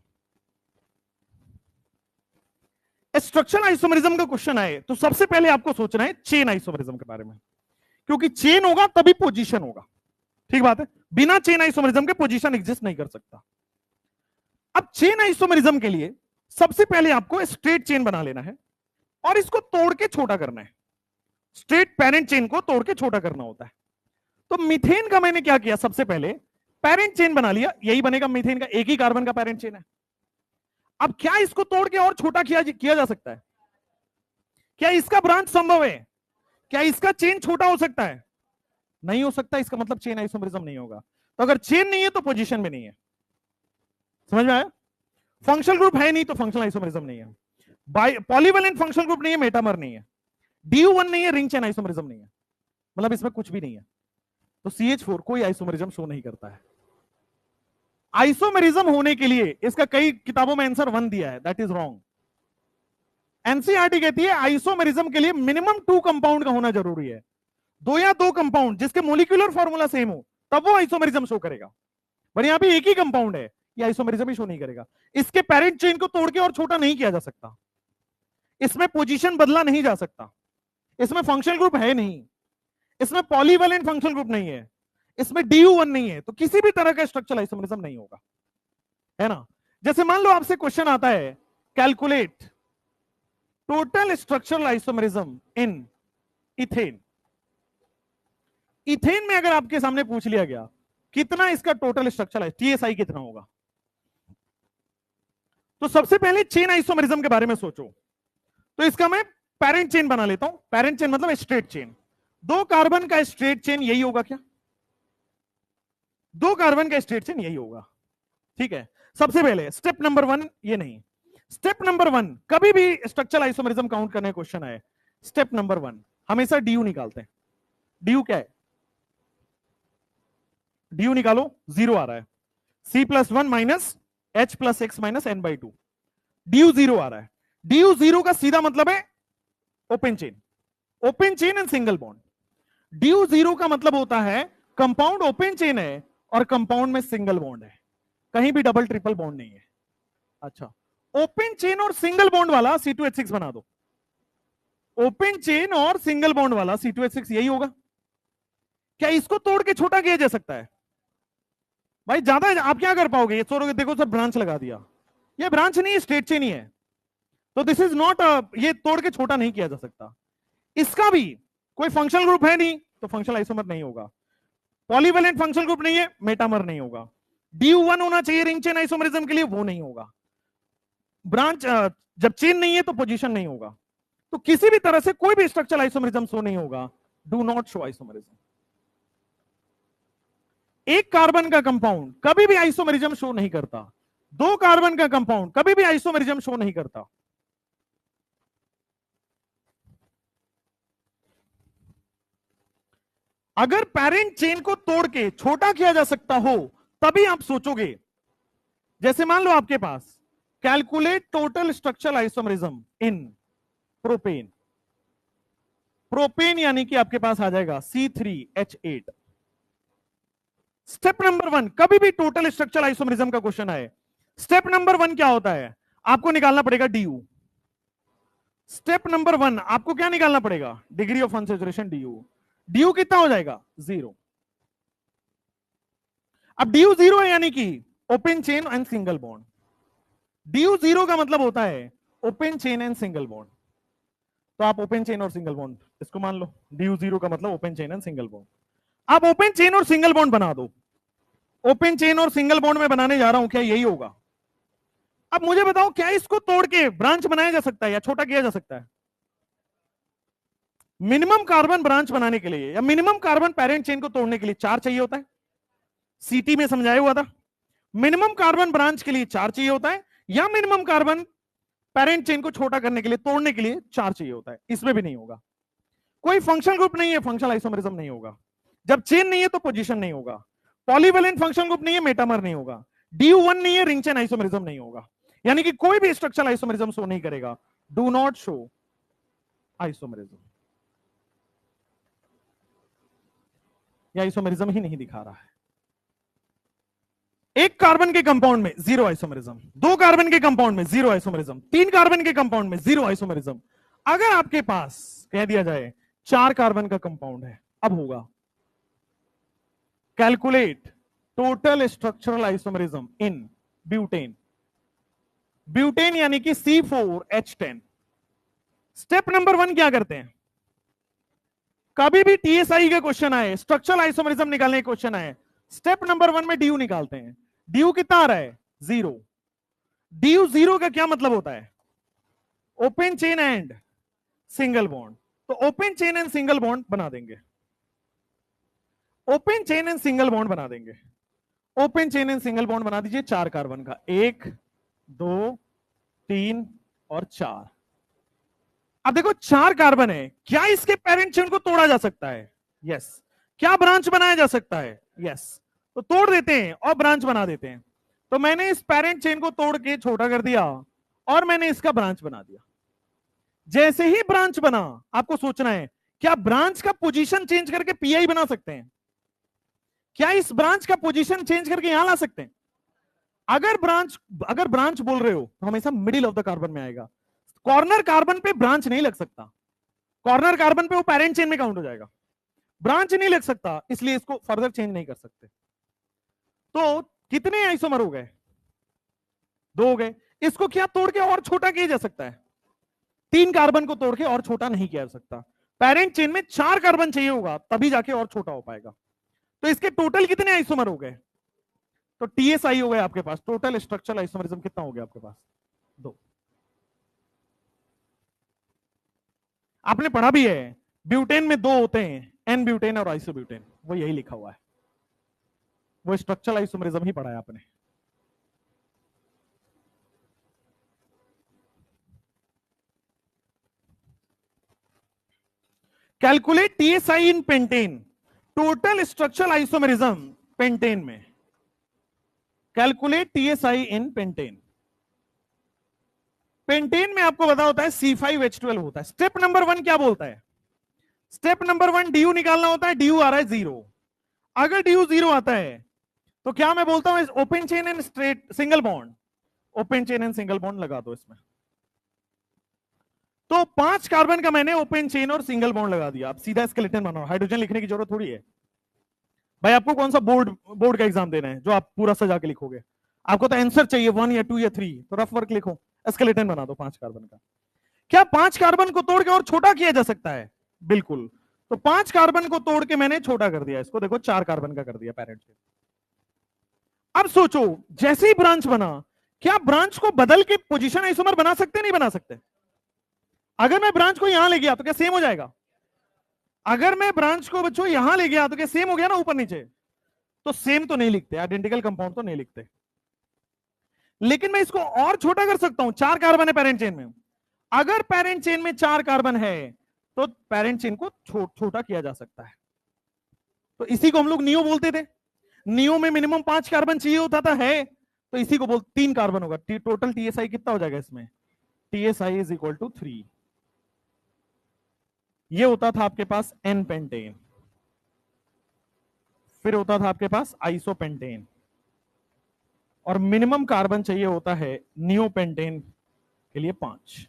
Structural isomerism का क्वेश्चन आए तो सबसे पहले आपको सोचना है चेन आइसोमरिज्म के बारे में, क्योंकि चेन होगा तभी पोजीशन होगा, ठीक बात है? बिना चेन आइसोमरिज्म के पोजीशन एग्जिस्ट नहीं कर सकता। अब चेन आइसोमरिज्म के लिए सबसे पहले आपको स्ट्रेट चेन बना लेना है और इसको तोड़ के छोटा करना है। स्ट्रेट पेरेंट चेन को तोड़ के छोटा करना होता है। तो मीथेन का मैंने क्या किया? सबसे पहले पेरेंट चेन बना लिया, यही बनेगा मीथेन का, एक ही कार्बन का पेरेंट चेन है। अब क्या इसको तोड़ के और छोटा किया जा सकता है? क्या इसका ब्रांच संभव है? क्या इसका चेन छोटा हो सकता है? नहीं हो सकता। इसका मतलब चेन आइसोमेरिज्म नहीं होगा। तो अगर चेन नहीं है तो पोजीशन में नहीं है। समझ में आया? फंक्शनल ग्रुप है नहीं तो फंक्शनल आइसोमेरिज्म नहीं है। पॉलीवैलेंट फंक्शनल ग्रुप नहीं है, मेटामर नहीं है, DU1 नहीं है, रिंग चेन आइसोमेरिज्म नहीं है, मतलब इसमें कुछ भी नहीं है। तो CH4 कोई आइसोमेरिज्म शो नहीं करता है। आइसोमेरिज्म होने के लिए इसका कई किताबों में आंसर 1 दिया है, दैट इज रॉन्ग। एनसीईआरटी कहती है आइसोमेरिज्म के लिए मिनिमम 2 कंपाउंड का होना जरूरी है, 2 या 2 कंपाउंड जिसके मोलिकुलर फॉर्मूला सेम हो, तब वो आइसोमेरिज्म शो करेगा। पर यहां पे एक ही कंपाउंड है, ये आइसोमेरिज्म ही शो नहीं करेगा। इसके पेरेंट चेन को तोड़ के और छोटा नहीं किया जा सकता, इसमें पोजीशन बदला नहीं जा सकता, इसमें फंक्शनल ग्रुप है नहीं, इसमें पॉलीवैलेंट फंक्शनल ग्रुप नहीं है, इसमें DU1 नहीं है, तो किसी भी तरह का स्ट्रक्चरल आइसोमेरिज्म नहीं होगा, है ना। जैसे मान लो आपसे क्वेश्चन आता है, कैलकुलेट टोटल स्ट्रक्चरल आइसोमेरिज्म इन इथेन। इथेन में अगर आपके सामने पूछ लिया गया कितना इसका टोटल स्ट्रक्चरल है, TSI कितना होगा, तो सबसे पहले चेन आइसोमेरिज्म के बारे में सोचो। तो इसका मैं पेरेंट चेन बना लेता हूं। पेरेंट चेन मतलब स्ट्रेट चेन, 2 कार्बन का स्ट्रेट चेन यही होगा क्या? 2 कार्बन का स्ट्रेट चेन यही होगा, ठीक है। सबसे पहले स्टेप नंबर 1 ये नहीं, स्टेप नंबर 1 कभी भी स्ट्रक्चरल आइसोमेरिज्म काउंट करने का क्वेश्चन आए, स्टेप नंबर 1 हमेशा DU निकालते हैं। DU क्या है? DU निकालो, 0 आ रहा है, C+1 minus H+X minus N/2, DU 0 आ रहा है। DU 0 का सीधा मतलब है open chain, open chain and single bond. DU 0 का मतलब होता है कंपाउंड ओपन चेन है और कंपाउंड में सिंगल बॉन्ड है, कहीं भी डबल ट्रिपल बॉन्ड नहीं है। अच्छा, ओपन चेन और सिंगल बॉन्ड वाला C2H6 बना दो, ओपन चेन और सिंगल बॉन्ड वाला C2H6 यही होगा। क्या इसको तोड़ के छोटा किया जा सकता है? भाई ज्यादा आप क्या कर पाओगे, ये सोचोगे देखो सर ब्रांच लगा दिया, ये ब्रांच नहीं है, स्ट्रेट चेन ही है, तो दिस इज नॉट, ये तोड़ के छोटा नहीं किया जा सकता। इसका भी कोई फंक्शनल ग्रुप है नहीं तो फंक्शनल आइसोमर नहीं होगा, पॉलीवैलेंट फंक्शनल ग्रुप नहीं है, मेटामर नहीं होगा, DU1 होना चाहिए रिंग चेन आइसोमरिज्म के लिए, वो नहीं होगा, ब्रांच जब चेन नहीं है तो पोजीशन नहीं होगा, तो किसी भी तरह से कोई भी स्ट्रक्चरल आइसोमरिज्म शो नहीं होगा, डू नॉट शो आइसोमरिज्म। एक कार्बन का कंपाउंड कभी भी आइसोमेरिज्म शो नहीं करता, 2 कार्बन का कंपाउंड कभी भी आइसोमेरिज्म शो नहीं करता। अगर पेरेंट चेन को तोड़ के छोटा किया जा सकता हो तभी आप सोचोगे। जैसे मान लो आपके पास calculate total structural isomerism in propane, propane यानी कि आपके पास आ जाएगा C3H8। स्टेप नंबर 1 कभी भी टोटल स्ट्रक्चरल आइसोमेरिज्म का क्वेश्चन आए, स्टेप नंबर 1 क्या होता है? आपको निकालना पड़ेगा DU। स्टेप नंबर 1 आपको क्या निकालना पड़ेगा? Degree of unsaturation DU। DU कितना हो जाएगा? 0। अब DU 0 है यानी कि open chain and single bond. DU 0 का मतलब होता है open chain and single bond, तो आप ओपन चेन और सिंगल बॉन्ड इसको मान लो। DU 0 का मतलब open chain and single bond. आप ओपन चेन और सिंगल बॉन्ड बना दो। ओपन चेन और सिंगल बॉन्ड में बनाने जा रहा हूं, क्या यही होगा? अब मुझे बताओ क्या इसको तोड़ के ब्रांच बनाया जा सकता है या छोटा किया जा सकता है? मिनिमम कार्बन ब्रांच बनाने के लिए या मिनिमम कार्बन पेरेंट चेन को तोड़ने के लिए 4 चाहिए होता है, सीटी में समझाया हुआ था। मिनिमम कार्बन ब्रांच के लिए 4 चाहिए होता है, या मिनिमम कार्बन पेरेंट चेन को छोटा करने के लिए, तोड़ने के लिए 4 चाहिए होता है। इसमें भी नहीं होगा। कोई फंक्शनल ग्रुप नहीं है, फंक्शनल आइसोमेरिज्म नहीं होगा। जब चेन नहीं है तो पोजीशन नहीं होगा। पॉलीवैलेंट फंक्शनल ग्रुप नहीं है, मेटामर नहीं होगा। DU1 नहीं है, रिंग चेन आइसोमेरिज्म नहीं होगा। यानी कि कोई भी स्ट्रक्चरल आइसोमेरिज्म शो नहीं करेगा। डू नॉट शो आइसोमेरिज्म, या आइसोमेरिज्म ही नहीं दिखा रहा है। एक कार्बन के कंपाउंड में 0 आइसोमेरिज्म, 2 कार्बन के कंपाउंड में 0 आइसोमेरिज्म, 3 कार्बन के कंपाउंड में 0 आइसोमेरिज्म। अगर आपके पास कह दिया जाए 4 कार्बन का कंपाउंड है, अब होगा कैलकुलेट टोटल स्ट्रक्चरल आइसोमेरिज्म इन ब्यूटेन। ब्यूटेन यानी कि C4H10। स्टेप नंबर 1 क्या करते हैं? कभी भी TSI का क्वेश्चन आए, स्ट्रक्चरल आइसोमेरिज्म निकालने का क्वेश्चन आए, स्टेप नंबर 1 में ड्यू निकालते हैं। ड्यू कितना आ रहा है? 0। ड्यू 0 का क्या मतलब होता है? Open chain and single bond. तो open chain and single bond बना देंगे। Open chain and single bond बना देंगे। Open chain and single bond बना दीजिए 4 कार्बन का, 1 2 3 और 4। अब देखो 4 कार्बन है, क्या इसके पेरेंट चेन को तोड़ा जा सकता है? यस। क्या ब्रांच बनाया जा सकता है? यस। तो तोड़ देते हैं और ब्रांच बना देते हैं। तो मैंने इस पेरेंट चेन को तोड़ के छोटा कर दिया और मैंने इसका ब्रांच बना दिया। जैसे ही ब्रांच बना, आपको सोचना है क्या ब्रांच का पोजीशन चेंज करके पीआई बना सकते हैं? क्या इस ब्रांच का पोजीशन चेंज करके यहां ला सकते हैं? अगर ब्रांच बोल रहे हो तो हमेशा मिडिल ऑफ द कार्बन में आएगा। कॉर्नर कार्बन पे ब्रांच नहीं लग सकता। कॉर्नर कार्बन पे वो पेरेंट चेन में काउंट हो जाएगा। ब्रांच नहीं लग सकता, इसलिए इसको फर्दर चेंज नहीं कर सकते। तो कितने आइसोमर हो गए? 2 हो गए। इसको क्या तोड़ के और छोटा किया जा सकता है? 3 कार्बन को तोड़ के और छोटा नहीं किया जा सकता। पेरेंट चेन में 4 कार्बन चाहिए होगा, तभी जाके और छोटा हो पाएगा। तो इसके टोटल कितने आइसोमर हो गए? तो टीएसआई हो गए आपके पास। टोटल स्ट्रक्चरल आइसोमरिज्म कितना हो गया आपके पास? 2। आपने पढ़ा भी है, ब्यूटेन में 2 होते हैं, एन ब्यूटेन और आइसोब्यूटेन, वो यही लिखा हुआ है। वो स्ट्रक्चरल आइसोमरिज्म ही पढ़ा है आपने। Calculate TSI in pentane. Total structural isomerism pentane में। Calculate TSI in pentane. Pentane में आपको पता होता है C5H12 होता है। स्टेप नंबर 1 क्या बोलता है? स्टेप नंबर 1 ड्यू निकालना होता है। ड्यू आ रहा है 0। अगर ड्यू 0 आता है तो क्या मैं बोलता हूं? Open chain and straight single bond. Open chain and single bond लगा दो इसमें। तो 5 कार्बन का मैंने ओपन चेन और सिंगल बॉन्ड लगा दिया। अब सीधा स्केलेटन बनाओ, हाइड्रोजन लिखने की जरूरत थोड़ी है भाई। आपको कौन सा बोर्ड का एग्जाम देना है जो आप पूरा सजा के लिखोगे? आपको तो आंसर चाहिए 1 या 2 या 3, तो रफ वर्क लिखो, स्केलेटन बना दो 5 कार्बन का। क्या 5 कार्बन को तोड़ के और छोटा किया जा सकता है? बिल्कुल। तो 5 कार्बन को तोड़ के मैंने छोटा कर दिया, इसको देखो 4 कार्बन का कर दिया पेरेंट चेन। अब सोचो, जैसे ही ब्रांच बना, क्या ब्रांच को बदल के पोजीशन आइसोमर बना सकते नहीं बना सकते? अगर मैं ब्रांच को यहां ले गया तो क्या सेम हो जाएगा? अगर मैं ब्रांच को बच्चों यहां ले गया तो क्या सेम हो गया ना ऊपर नीचे? तो सेम तो नहीं लिखते, आइडेंटिकल कंपाउंड तो नहीं लिखते। लेकिन मैं इसको और छोटा कर सकता हूं। 4 कार्बन है पेरेंट चेन में। अगर पेरेंट चेन में 4 कार्बन है तो पेरेंट चेन को छोटा किया जा सकता है। तो इसी को हम लोग नियो बोलते थे। नियो में मिनिमम 5 कार्बन चाहिए होता था, है तो इसी को बोल 3 कार्बन होगा। टोटल टीएसआई कितना हो जाएगा इसमें? TSI is equal to 3। ये होता था आपके पास एन पेंटेन, फिर होता था आपके पास आइसोपेंटेन, और मिनिमम कार्बन चाहिए होता है नियोपेंटेन के लिए 5।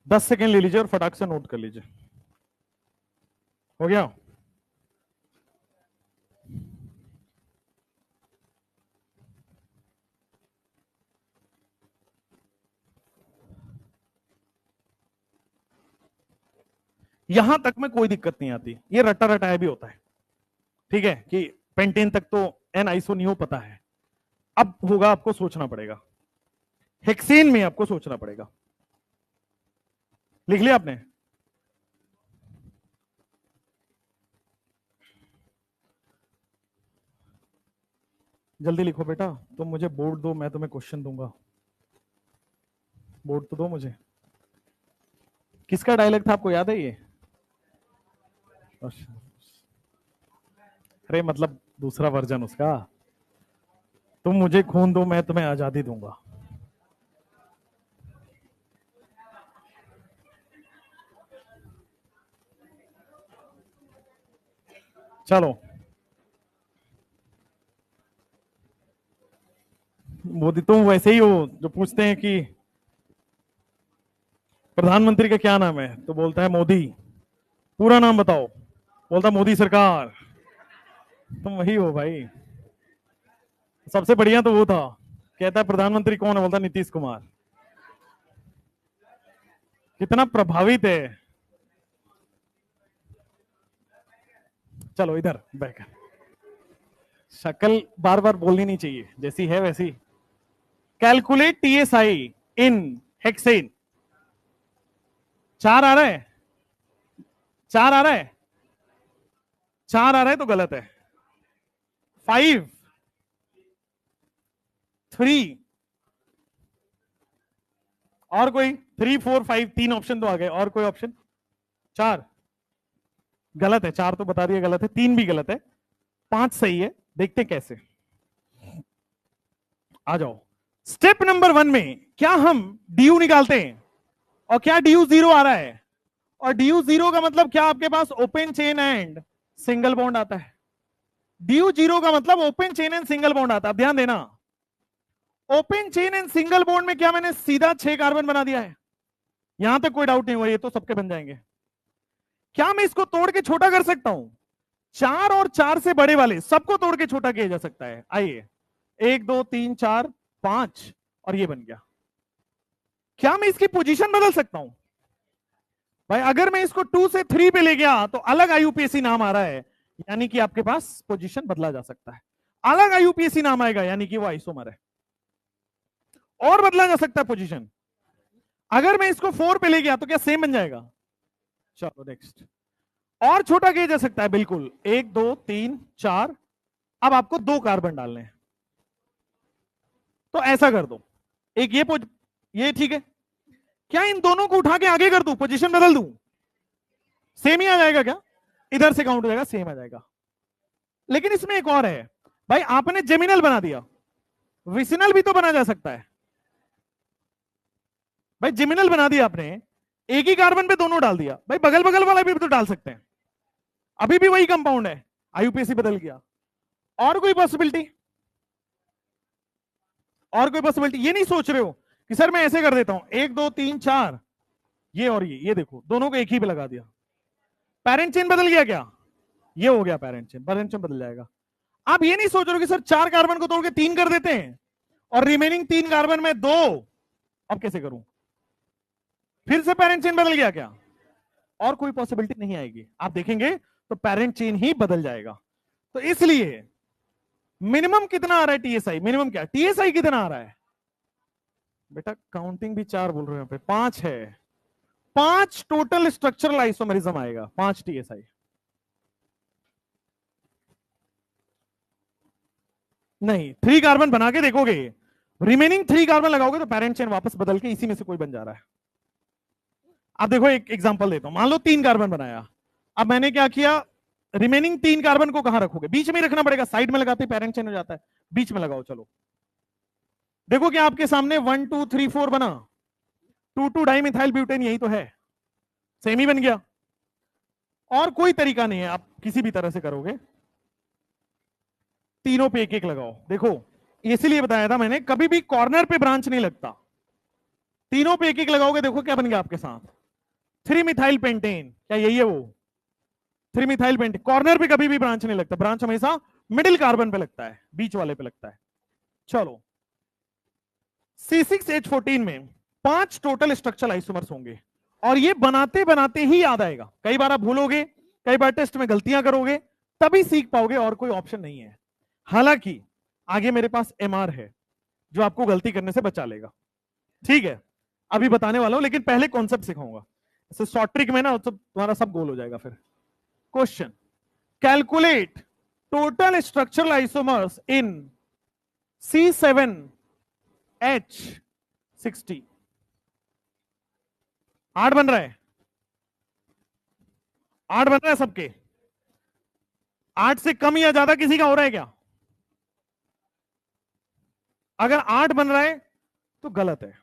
दस सेकेंड ले लीजिए और फटाक से नोट कर लीजिए। हो गया? यहां तक में कोई दिक्कत नहीं आती, ये रटा रटाया भी होता है, ठीक है, कि पेंटेन तक तो एन आइसोनियो पता है। अब होगा आपको सोचना पड़ेगा, हेक्सेन में आपको सोचना पड़ेगा। लिख लिया आपने? जल्दी लिखो बेटा, तुम मुझे बोर्ड दो, मैं तुम्हें क्वेश्चन दूंगा। बोर्ड तो दो मुझे। किसका डायलॉग था, आपको याद है ये? अरे मतलब दूसरा वर्जन उसका। तुम मुझे खून दो, मैं तुम्हें आजादी दूंगा। चलो, मोदी तुम वैसे ही हो जो पूछते हैं कि प्रधानमंत्री का क्या नाम है, तो बोलता है मोदी। पूरा नाम बताओ, बोलता मोदी सरकार। तुम वही हो भाई। सबसे बढ़िया तो वो था, कहता है प्रधानमंत्री कौन है, बोलता नीतीश कुमार। कितना प्रभावित है। चलो इधर बैक, शक्ल बार बार बोलनी नहीं चाहिए, जैसी है वैसी। कैलकुलेट टीएसआई इन हेक्सेन। 4 आ रहा है, 4 आ रहा है, 4 आ रहा है तो गलत है। 5, 3 और कोई? 3, 4, 5, 3 ऑप्शन तो आ गए, और कोई ऑप्शन? 4 गलत है, 4 तो बता दिया गलत है, 3 भी गलत है, 5 सही है। देखते कैसे, आ जाओ। स्टेप नंबर 1 में क्या हम डी निकालते हैं, और क्या डी 0 आ रहा है, और डी 0 का मतलब क्या, आपके पास open chain and single bond आता है। डी 0 का मतलब open chain and single bond आता है। अब ध्यान देना, open chain and single bond में क्या मैंने सीधा 6 कार्बन बना दिया है, यहां तक कोई डाउट नहीं हुआ, ये तो सबके बन जाएंगे। क्या मैं इसको तोड़ के छोटा कर सकता हूं? 4 और 4 से बड़े वाले सबको तोड़ के छोटा किया जा सकता है। आइए, 1, 2, 3, 4, 5 और ये बन गया। क्या मैं इसकी पोजीशन बदल सकता हूं? भाई अगर मैं इसको 2 से 3 पे ले गया तो अलग आईयूपीएसी नाम आ रहा है, यानी कि आपके पास पोजीशन बदला जा सकता है। अलग आईयूपीएसी नाम आएगा, यानी कि वो आइसोमर है, और बदला जा सकता है पोजीशन। अगर मैं इसको 4 पे ले गया तो क्या सेम बन जाएगा? चलो नेक्स्ट, और छोटा किया जा सकता है, बिल्कुल। 1, 2, 3, 4। अब आपको 2 कार्बन डालने हैं, तो ऐसा कर दो, एक ये ठीक है। क्या इन दोनों को उठा के आगे कर दूं, पोजीशन बदल दूं? सेम ही आ जाएगा क्या? इधर से काउंट हो जाएगा, सेम आ जाएगा। लेकिन इसमें एक और है, भाई आपने जेमिनल बना दिया, विसिनल भी तो बना जा सकता है। भाई जेमिनल बना दिया आपने, एक ही कार्बन पे दोनों डाल दिया, भाई बगल बगल वाला भी तो डाल सकते हैं, अभी भी वही कंपाउंड है, आईयूपीएसी बदल गया। और कोई पॉसिबिलिटी? और कोई पॉसिबिलिटी? ये नहीं सोच रहे हो कि सर मैं ऐसे कर देता हूं, 1, 2, 3, 4, ये और ये देखो दोनों को एक ही पे लगा दिया, पेरेंट चेन बदल गया क्या? ये हो गया पेरेंट चेन, पेरेंट चेन बदल जाएगा। आप ये नहीं सोच रहे हो कि सर 4 कार्बन को तोड़ के 3 कर देते हैं, और रिमेनिंग 3 कार्बन में 2, अब कैसे करूं? फिर से पेरेंट चेन बदल गया क्या? और कोई पॉसिबिलिटी नहीं आएगी, आप देखेंगे तो पेरेंट चेन ही बदल जाएगा। तो इसलिए मिनिमम कितना आ रहा है टीएसआई? मिनिमम क्या टीएसआई कितना आ रहा है? बेटा काउंटिंग भी 4 बोल रहे हो, यहां पे 5 है। 5 टोटल स्ट्रक्चरल आइसोमरिज्म आएगा, 5 टीएसआई। नहीं, 3 कार्बन बना के देखोगे, रिमेनिंग 3 कार्बन लगाओगे तो पेरेंट चेन वापस बदल के इसी में से कोई बन जा रहा है। अब देखो एक एग्जांपल देता हूं, मान लो 3 कार्बन बनाया, अब मैंने क्या किया, रिमेनिंग 3 कार्बन को कहां रखोगे? बीच में रखना पड़ेगा, साइड में लगाते पेरेंट चेन हो जाता है, बीच में लगाओ। चलो देखो क्या आपके सामने 1, 2, 3, 4 बना, 2 डाई मिथाइल ब्यूटेन, यही तो है, सेम ही बन गया। और कोई तरीका नहीं है, आप किसी भी तरह से करोगे, तीनों पे एक एक लगाओ। देखो इसलिए बताया था मैंने, कभी भी कॉर्नर पे ब्रांच नहीं लगता, तीनों पे एक एक लगाओगे, देखो क्या बन गया आपके साथ, 3 मिथाइल पेंटेन। क्या यही है वो 3 मिथाइल पेंटेन? कॉर्नर पे कभी भी ब्रांच नहीं लगता, ब्रांच हमेशा मिडिल कार्बन पे लगता है, बीच वाले पे लगता है। चलो C6H14 में 5 टोटल स्ट्रक्चरल आइसोमर्स होंगे, और ये बनाते बनाते ही याद आएगा। कई बार आप भूलोगे, कई बार टेस्ट में गलतियां करोगे, तभी सीख पाओगे, और कोई ऑप्शन नहीं है। हालांकि आगे मेरे पास MR है जो आपको गलती करने से बचा लेगा, ठीक है, अभी बताने वाला हूं, लेकिन पहले कॉन्सेप्ट सिखाऊंगा। ऐसे शॉर्ट ट्रिक में ना तुम्हारा सब गोल हो जाएगा। फिर question, calculate total structural isomers in C7H60। 8 बन रहा है, 8 बन रहा है सबके? 8 से कम या ज्यादा किसी का हो रहा है क्या? अगर 8 बन रहा है तो गलत है।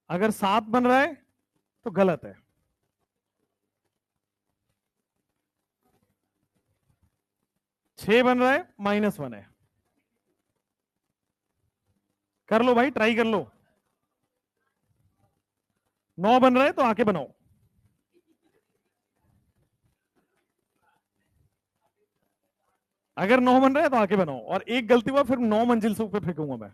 अगर 7 बन रहा है तो गलत है। 6 बन रहा है, -1 है। कर लो भाई, ट्राई कर लो। 9 बन रहा है तो आके बनाओ। अगर 9 बन रहा है तो आके बनाओ, और एक गलती हुआ फिर 9 मंजिल से ऊपर फेंकूंगा मैं।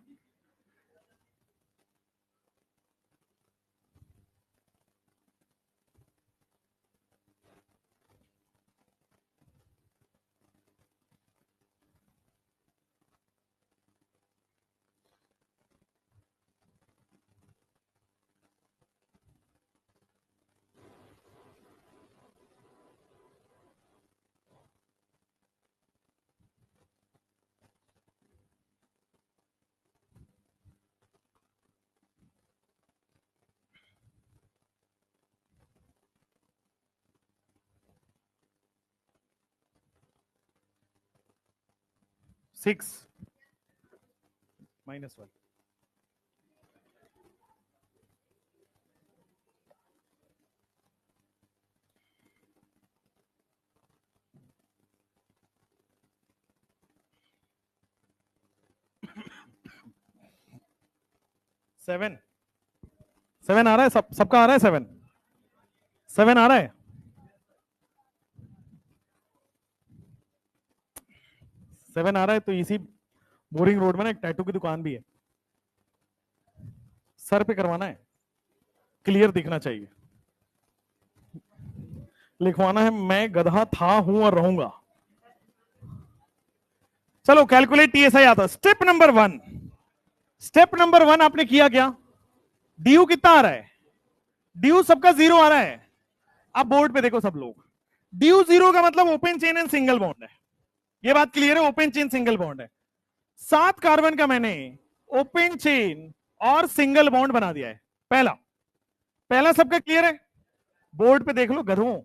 6 -1। सेवन 7 आ रहा है, सबका आ रहा है 7 आ रहा है। 7 आ रहा है तो इसी बोरिंग रोड में ना एक टैटू की दुकान भी है, सर पे करवाना है, क्लियर दिखना चाहिए, लिखवाना है मैं गधा था, हूं और रहूंगा। चलो कैलकुलेट टीएसआई आता। स्टेप नंबर 1, स्टेप नंबर 1 आपने किया क्या? ड्यू कितना आ रहा है? ड्यू सबका 0 आ रहा है। अब बोर्ड पे देखो सब लोग, ड्यू 0 का मतलब open chain and single bond है, ये बात क्लियर है, ओपन चेन सिंगल बॉन्ड है। 7 कार्बन का मैंने ओपन चेन और सिंगल बॉन्ड बना दिया है, पहला पहला सबका क्लियर है? बोर्ड पे देख लो गधों।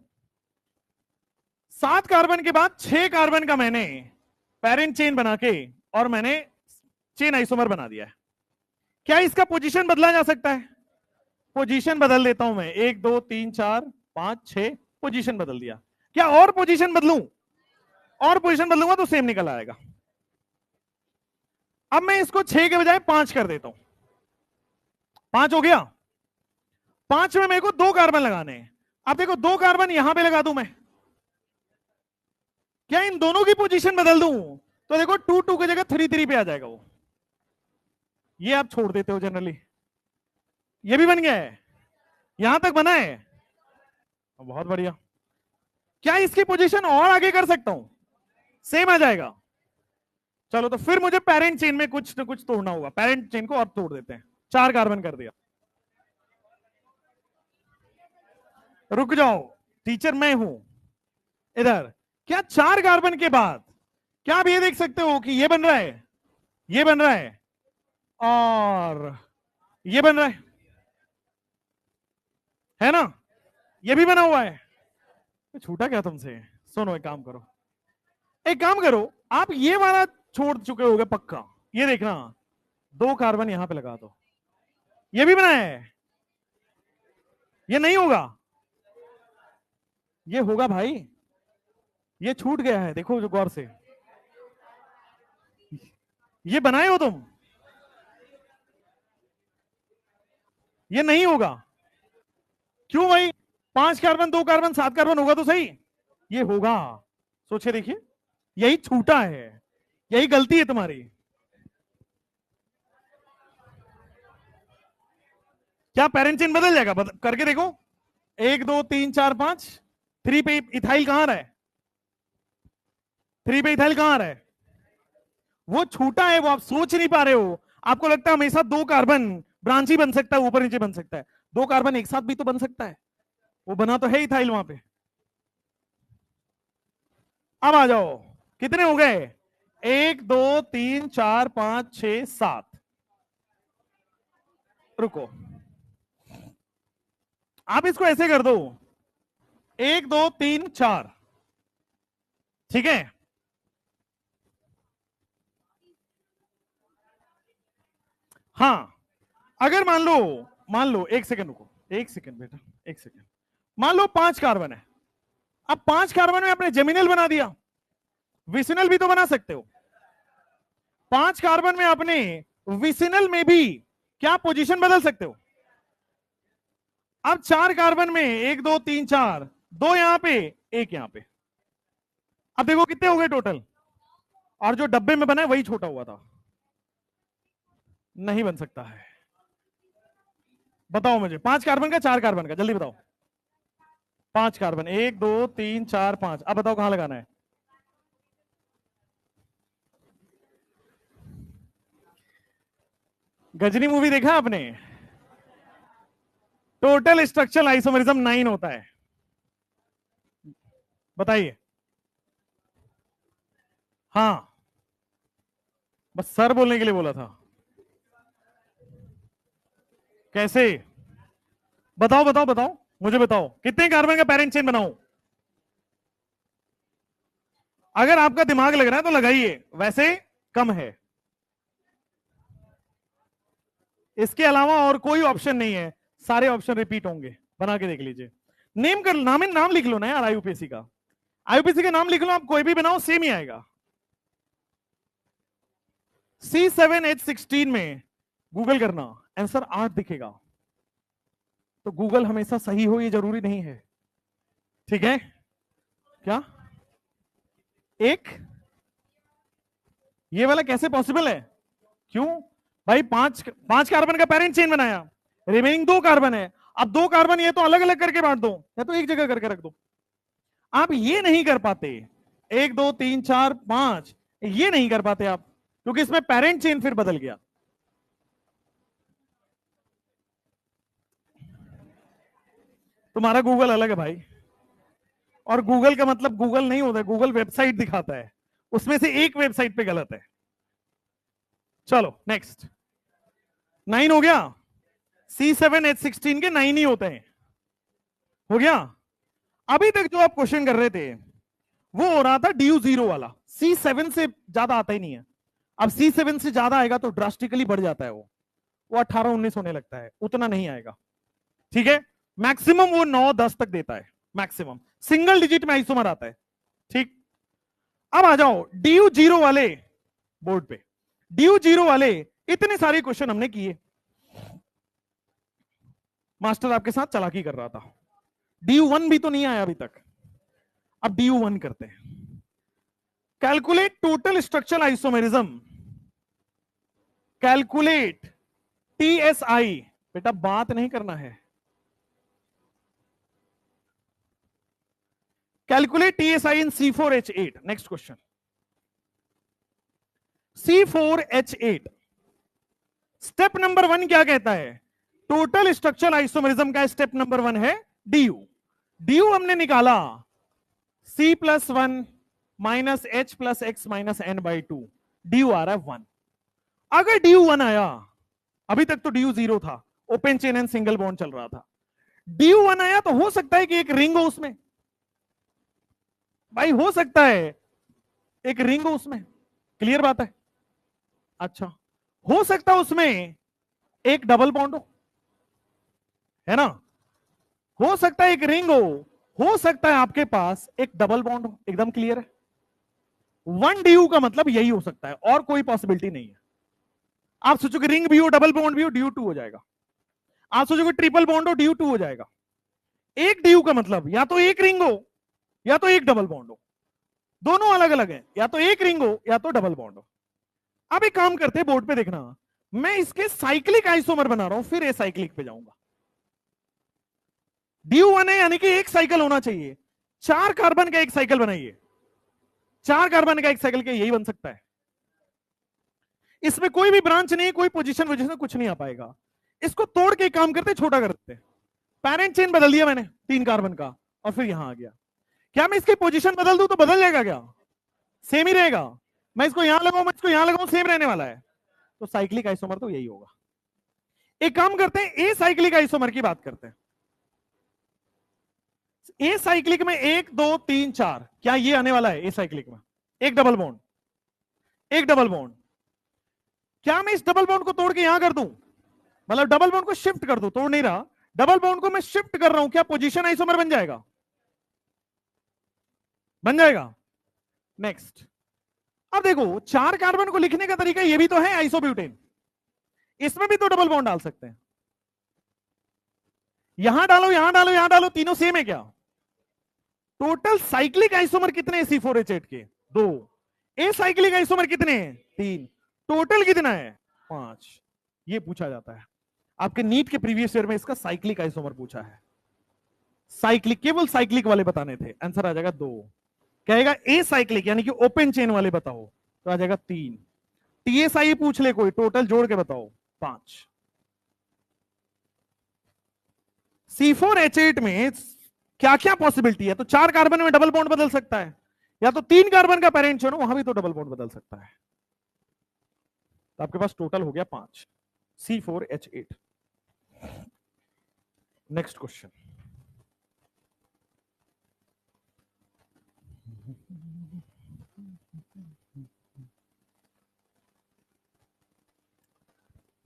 7 कार्बन के बाद 6 कार्बन का मैंने पेरेंट चेन बना के और मैंने चेन आइसोमर बना दिया है। क्या इसका पोजीशन बदला जा सकता है? पोजीशन बदल देता हूं मैं, 1 2 3 4 5 6 पोजीशन बदल दिया। क्या और पोजीशन बदलूं? और पोजीशन बदलूंगा तो सेम निकल आएगा। अब मैं इसको 6 के बजाय 5 कर देता हूं, 5 हो गया। 5 में मेरे को 2 कार्बन लगाने हैं। अब देखो 2 कार्बन यहां पे लगा दूं मैं, क्या इन दोनों की पोजीशन बदल दूं तो देखो 2 2 की जगह 3 3 पे आ जाएगा वो। ये आप छोड़ देते हो जनरली, ये भी बन गया है, यहां तक बना है, बहुत बढ़िया। क्या इसकी पोजीशन और आगे कर सकता हूं? सेम आ जाएगा। चलो तो फिर मुझे पेरेंट चेन में कुछ ना कुछ तोड़ना होगा, पेरेंट चेन को और तोड़ देते हैं। 4 कार्बन कर दिया। रुक जाओ, टीचर मैं हूं इधर। क्या 4 कार्बन के बाद क्या आप ये देख सकते हो कि ये बन रहा है, ये बन रहा है और ये बन रहा है ना, ये भी बना हुआ है। छूटा क्या तुमसे? सुनो, एक काम करो, एक काम करो, आप ये वाला छोड़ चुके होगे पक्का, ये देखना 2 कार्बन यहां पे लगा दो, ये भी बना है। ये नहीं होगा, ये होगा भाई, ये छूट गया है, देखो जो गौर से, ये बनाए हो तुम, ये नहीं होगा। क्यों भाई? 5 कार्बन 2 कार्बन 7 कार्बन होगा तो सही, ये होगा। सोचे देखिए, यही छूटा है, यही गलती है तुम्हारी। क्या पेरेंट चेन बदल जाएगा? करके देखो, 1 2 3 4 5। 3 पे इथाइल कहां रहा है? 3 पे इथाइल कहां रहा है? वो छूटा है, वो आप सोच नहीं पा रहे हो। आपको लगता है हमेशा 2 कार्बन ब्रांच ही बन सकता है, ऊपर नीचे बन सकता है। 2 कार्बन एक साथ भी तो बन सकता है, वो बना तो है इथाइल वहां पे। अब आ जाओ, कितने हो गए? 1 2 3 4 5 6 7। रुको, आप इसको ऐसे कर दो, 1 2 3 4, ठीक है। हाँ, अगर मान लो 1 सेकंड रुको, 1 सेकंड बेटा, 1 सेकंड। मान लो 5 कार्बन है, अब 5 कार्बन में आपने जेमिनल बना दिया, विसिनल भी तो बना सकते हो। 5 कार्बन में आपने विसिनल में भी क्या पोजीशन बदल सकते हो। अब 4 कार्बन में 1 2 3 4, 2 यहां पे 1 यहां पे। अब देखो कितने हो गए टोटल, और जो डब्बे में बना है वही छोटा हुआ था, नहीं बन सकता है। बताओ मुझे, 5 कार्बन का 4 कार्बन का, जल्दी बताओ। 5 कार्बन, 1 2 3 4 5। अब बताओ कहां लगाना है? गजनी मूवी देखा आपने? टोटल स्ट्रक्चरल आइसोमरिज्म 9 होता है, बताइए। हाँ, बस सर बोलने के लिए बोला था। कैसे? बताओ बताओ बताओ, मुझे बताओ कितने कार्बन का पेरेंट चेन बनाऊं। अगर आपका दिमाग लग रहा है तो लगाइए, वैसे कम है। इसके अलावा और कोई ऑप्शन नहीं है, सारे ऑप्शन रिपीट होंगे। बना के देख लीजिए। नेम कर नाम लिख लो ना यार, आईयूपीएससी का। आईयूपीएससी का नाम लिख लो, आप कोई भी बनाओ सेम ही आएगा। C7H16 में गूगल करना, आंसर 8 दिखेगा। तो गूगल हमेशा सही हो ये जरूरी नहीं है, ठीक है क्या? एक ये वाला कैसे पॉसिबल है? क्यों भाई? पांच कार्बन का पेरेंट चेन बनाया, रिमेनिंग 2 कार्बन है। अब 2 कार्बन ये तो अलग अलग करके बांट दो, या तो एक जगह करके रख दो। आप ये नहीं कर पाते, 1 2 3 4 5 ये नहीं कर पाते आप, क्योंकि इसमें पेरेंट चेन फिर बदल गया। तुम्हारा गूगल अलग है भाई, और गूगल का मतलब गूगल नहीं होता है, गूगल वेबसाइट दिखाता है, उसमें से एक वेबसाइट पे गलत है। चलो नेक्स्ट, 9 हो गया। C7H16 के 9 ही होते हैं, हो गया। अभी तक जो आप क्वेश्चन कर रहे थे वो हो रहा था DU0 वाला, C7 से ज्यादा आता ही नहीं है। अब C7 से ज्यादा आएगा तो ड्रास्टिकली बढ़ जाता है, वो 18-19 होने लगता है, उतना नहीं आएगा, ठीक है। मैक्सिमम वो 9-10 तक देता है, मैक्सिमम सिंगल डिजिट में आइसोमर आता है, ठीक। अब आ जाओ DU0 वाले बोर्ड पे। DU0 वाले इतने सारे क्वेश्चन हमने किए, मास्टर आपके साथ चालाकी कर रहा था। DU1 भी तो नहीं आया अभी तक, अब DU1 करते हैं। Calculate total structural isomerism, calculate TSI। बेटा बात नहीं करना है, कैलकुलेट TSI इन C4H8। Next question, C4H8 step number 1 क्या कहता है? टोटल स्ट्रक्चरल आइसोमेरिज्म का स्टेप नंबर 1 है DU हमने निकाला C+1 minus H plus X minus N/2, DU आ रहा है 1। अगर DU1 आया, अभी तक तो DU0 था, open chain and single bond चल रहा था, DU1 आया तो हो सकता है कि एक रिंग हो उसमें, भाई हो सकता है एक रिंग हो उसमें, क्लियर बात है। अच्छा, हो सकता है उसमें एक डबल बॉन्ड है ना, हो सकता है एक रिंग हो सकता है आपके पास एक डबल बॉन्ड हो, एकदम क्लियर है। 1 DU का मतलब यही हो सकता है, और कोई पॉसिबिलिटी नहीं है। आप सोचोगे रिंग भी हो, डबल बॉन्ड भी हो, DU2 हो जाएगा। आप सोचोगे ट्रिपल बॉन्ड हो, DU2 हो जाएगा। एक DU का मतलब या तो एक रिंग हो या तो एक डबल बॉन्ड हो, दोनों अलग अलग है, या तो एक रिंग हो या तो डबल बॉन्ड हो। अब एक काम करते हैं, बोर्ड पे देखना, मैं इसके साइक्लिक आइसोमर बना रहा हूं, फिर एसाइक्लिक पे जाऊंगा। DU1 है यानी कि एक साइकिल होना चाहिए, 4 कार्बन का एक साइकिल बनाइए, 4 कार्बन का एक साइकिल के यही बन सकता है। इसमें कोई भी ब्रांच नहीं, कोई पोजीशन कुछ नहीं आ पाएगा। इसको तोड़ के काम करते, छोटा करते, पेरेंट चेन बदल दिया मैंने 3 कार्बन का, और फिर यहां आ गया। क्या मैं इसकी पोजीशन बदल दूं तो बदल जाएगा क्या? सेम ही रहेगा। मैं इसको यहां लगाऊं, मैं इसको यहां लगाऊं, सेम रहने वाला है। तो साइक्लिक आइसोमर तो यही होगा। एक काम करते हैं, ए साइक्लिक आइसोमर की बात करते हैं। ए साइक्लिक में 1 2 3 4, क्या ये आने वाला है? ए साइक्लिक में एक डबल बॉन्ड, एक डबल बॉन्ड। क्या मैं इस डबल बॉन्ड को तोड़ के यहां कर दूं, मतलब डबल बॉन्ड को शिफ्ट कर दूं, तोड़ नहीं रहा, डबल बॉन्ड को मैं शिफ्ट कर रहा हूं, क्या पोजीशन आइसोमर बन जाएगा? बन जाएगा। नेक्स्ट, अब देखो 4 कार्बन को लिखने का तरीका ये भी तो है, आइसोब्यूटेन, इसमें भी तो डबल बॉन्ड डाल सकते हैं। यहां डालो, यहां डालो, यहां डालो, तीनों सेम है क्या? टोटल साइक्लिक आइसोमर कितने हैं C4H8 के? 2। ए साइक्लिक आइसोमर कितने हैं? 3। टोटल कितना है? 5। ये पूछा जाता है आपके नीट के प्रीवियस ईयर में, इसका साइक्लिक आइसोमर पूछा है। साइक्लिक, केवल साइक्लिक वाले बताने थे, आंसर आ जाएगा 2। कहेगा ए साइक्लिक यानी कि ओपन चेन वाले बताओ, तो आ जाएगा 3। TSI पूछ ले कोई, टोटल जोड़ के बताओ, 5। C4H8 में क्या क्या पॉसिबिलिटी है? तो 4 कार्बन में डबल बॉन्ड बदल सकता है, या तो 3 कार्बन का पेरेंट चेन हो, वहां भी तो डबल बॉन्ड बदल सकता है। तो आपके पास टोटल हो गया 5, C4H8। Next question,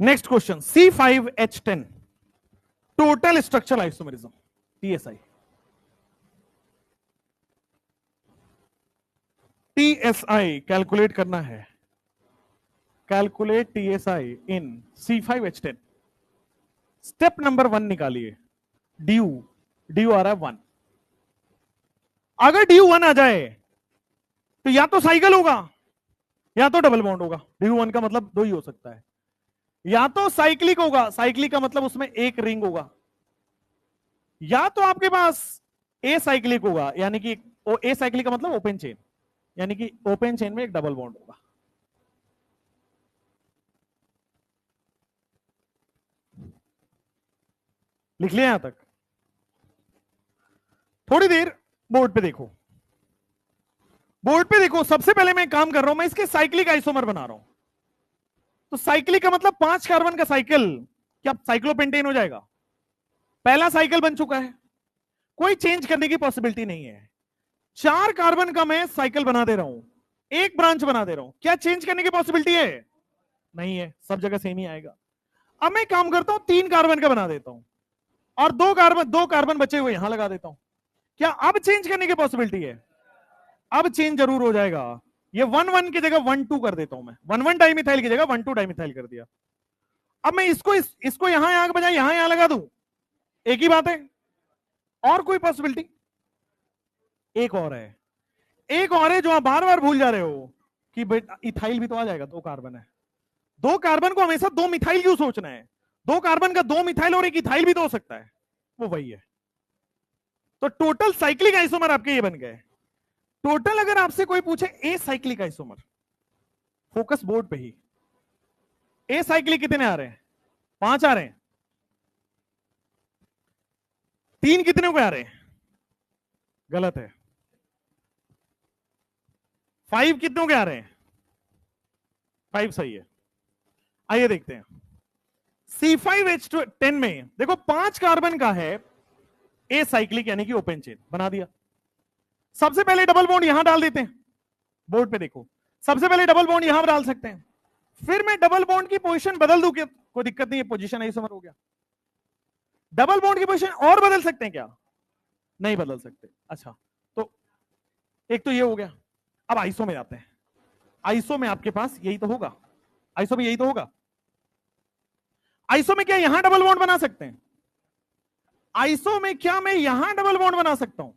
next question, C5H10 total structural isomerism, TSI। TSI calculate करना है, कैलकुलेट TSI इन C5H10। स्टेप नंबर 1 निकालिए, ड्यू आ रहा है 1। अगर ड्यू 1 आ जाए तो या तो साइकिल होगा या तो डबल बॉन्ड होगा। ड्यू 1 का मतलब दो ही हो सकता है, या तो साइक्लिक होगा, साइक्लिक का मतलब उसमें एक रिंग होगा, या तो आपके पास ए साइक्लिक होगा, यानी कि ए साइक्लिक का मतलब ओपन चेन, यानी कि ओपन चेन में एक डबल बॉन्ड होगा। लिख लिया यहां तक? थोड़ी देर बोर्ड पे देखो, बोर्ड पे देखो। सबसे पहले मैं काम कर रहा हूं, मैं इसके साइक्लिक आइसोमर बना रहा हूं। तो साइक्लिक का मतलब 5 कार्बन का साइकिल, क्या साइक्लोपेंटेन हो जाएगा? पहला साइकिल बन चुका है, कोई चेंज करने की पॉसिबिलिटी नहीं है। 4 कार्बन का मैं साइकिल बना दे रहा हूं, एक ब्रांच बना दे रहा हूं, क्या चेंज करने की पॉसिबिलिटी है? नहीं है, सब जगह सेम ही आएगा। अब मैं काम करता हूं, 3 कार्बन का बना देता हूं और 2 कार्बन बचे हुए यहां लगा देता हूं। क्या अब चेंज करने की पॉसिबिलिटी है? अब चेंज जरूर हो जाएगा। ये 1 1 की जगह 1 2 कर देता हूं मैं, 1 1 डाइमिथाइल की जगह 1 2 डाइमिथाइल कर दिया। अब मैं इसको यहां यहां के बजाय यहां लगा दूं, एक ही बात है। और कोई पॉसिबिलिटी? एक और है, एक और है जो आप बार बार भूल जा रहे हो कि बेटा इथाइल भी तो आ जाएगा, 2 कार्बन है। 2 कार्बन को हमेशा 2 मिथाइल क्यों सोचना है? 2 कार्बन का 2 मिथाइल और एक इथाइल भी तो हो सकता है, वो वही है। तो टोटल साइक्लिक आइसोमर आपके ये बन गए। टोटल अगर आपसे कोई पूछे a cyclic isomer, focus board पे ही, ए साइक्लिक कितने आ रहे हैं? 5 आ रहे हैं। 3 कितने को आ रहे हैं? गलत है। 5 कितनों के आ रहे हैं? 5 सही है। आइए देखते हैं, C5H10 में देखो 5 कार्बन का है ए साइक्लिक, यानी कि ओपन चेन बना दिया। सबसे पहले डबल बॉन्ड यहां डाल देते हैं, बोर्ड पे देखो, सबसे पहले डबल बॉन्ड यहां डाल सकते हैं। फिर मैं डबल बॉन्ड की पोजीशन बदल दूं, कोई दिक्कत नहीं है, पोजीशन आइसोमर हो गया। डबल बॉन्ड की पोजीशन और बदल सकते हैं क्या? नहीं बदल सकते। अच्छा, तो एक तो ये हो गया। अब आइसो में आते हैं। आइसो में आपके पास यही तो होगा, आइसो में यही तो होगा। आइसो में क्या यहां डबल बॉन्ड बना सकते हैं? आइसो में क्या मैं यहां डबल बॉन्ड बना सकता हूं?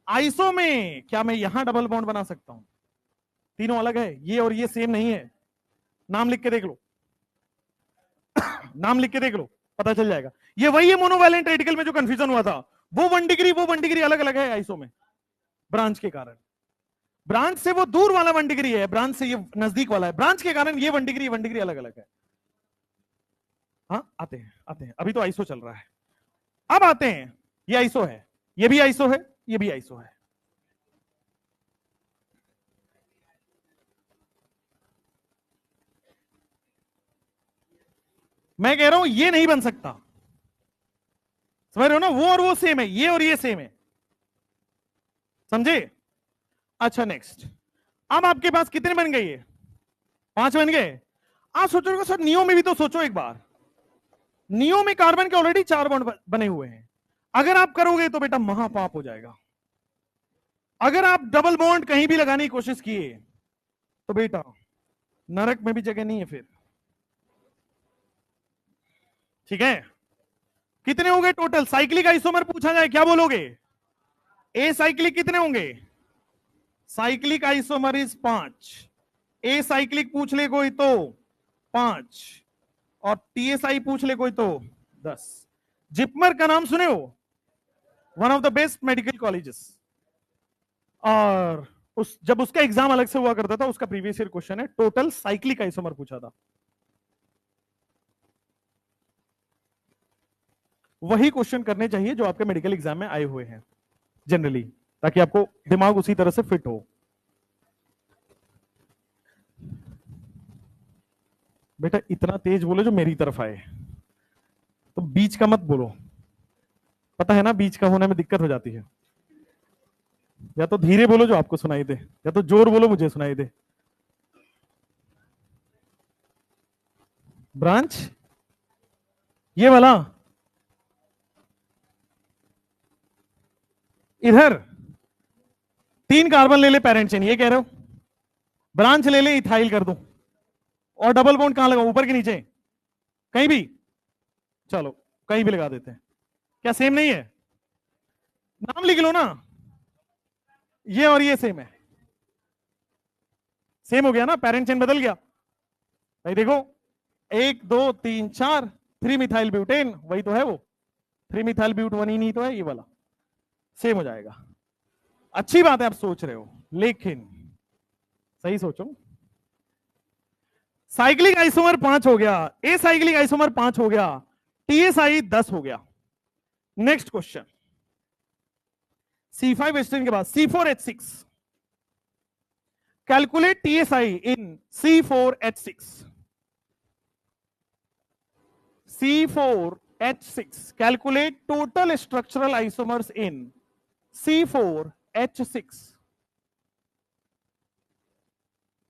आइसो में क्या मैं यहां डबल बॉन्ड बना सकता हूं? तीनों अलग है, ये और ये सेम नहीं है। नाम लिख के देख लो, नाम लिख के देख लो, पता चल जाएगा। ये वही है मोनोवैलेंट रेडिकल में जो कंफ्यूजन हुआ था, वो 1 डिग्री वो 1 डिग्री अलग अलग है आइसो में, ब्रांच के कारण। ब्रांच से वो दूर वाला 1 डिग्री है, ब्रांच से ये नजदीक वाला है, ब्रांच के कारण ये 1 डिग्री अलग अलग है। हाँ, आते हैं अभी तो आइसो चल रहा है। अब आते हैं, ये आइसो है, ये भी आइसो है, ये भी आइसो है। मैं कह रहा हूं ये नहीं बन सकता, समझ रहे हो ना? वो और वो सेम है, ये और ये सेम है, समझे? अच्छा नेक्स्ट, अब आपके पास कितने बन गए? ये 5 बन गए। आप सोचोगे सर नियो में भी तो सोचो एक बार, नियो में कार्बन के ऑलरेडी 4 बॉन्ड बने हुए हैं। अगर आप करोगे तो बेटा महापाप हो जाएगा। अगर आप डबल बॉन्ड कहीं भी लगाने की कोशिश किए तो बेटा नरक में भी जगह नहीं है फिर। ठीक है, कितने हो गए टोटल? साइक्लिक आइसोमर पूछा जाए क्या बोलोगे? ए साइक्लिक कितने होंगे? Cyclic isomer is 5। A cyclic पूछ ले कोई तो 5, और टीएसआई पूछ ले कोई तो 10। जिपमर का नाम सुने हो? One of the best medical colleges. और जब उसका एग्जाम अलग से हुआ करता था, उसका प्रीवियस ईयर क्वेश्चन है, टोटल साइक्लिक आइसोमर पूछा था। वही क्वेश्चन करने चाहिए जो आपके मेडिकल एग्जाम में आए हुए हैं जनरली, ताकि आपको दिमाग उसी तरह से फिट हो। बेटा इतना तेज बोलो जो मेरी तरफ आए, तो बीच का मत बोलो, पता है ना बीच का होने में दिक्कत हो जाती है। या तो धीरे बोलो जो आपको सुनाई दे, या तो जोर बोलो मुझे सुनाई दे। ब्रांच ये वाला इधर 3 कार्बन ले ले पेरेंट चेन, ये कह रहे हो। ब्रांच ले ले इथाइल कर दूं, और डबल बॉन्ड कहां लगाऊं, ऊपर के नीचे, कहीं भी, चलो कहीं भी लगा देते हैं। क्या सेम नहीं है? नाम लिख लो ना, ये और ये सेम है, सेम हो गया ना, पेरेंट चेन बदल गया भाई। देखो 1 2 3 4 3 मिथाइल ब्यूटेन, वही तो है वो, 3 मिथाइल ब्यूट 1 ही नहीं तो है ये वाला, सेम हो जाएगा। अच्छी बात है आप सोच रहे हो, लेकिन सही सोचो। साइक्लिक आइसोमर 5 हो गया, ए साइक्लिक आइसोमर 5 हो गया, टीएसआई 10 हो गया। नेक्स्ट क्वेश्चन, C5 एस्टिन के बाद C4H6, calculate TSI in C4H6। C4H6, calculate total structural isomers in C4H6।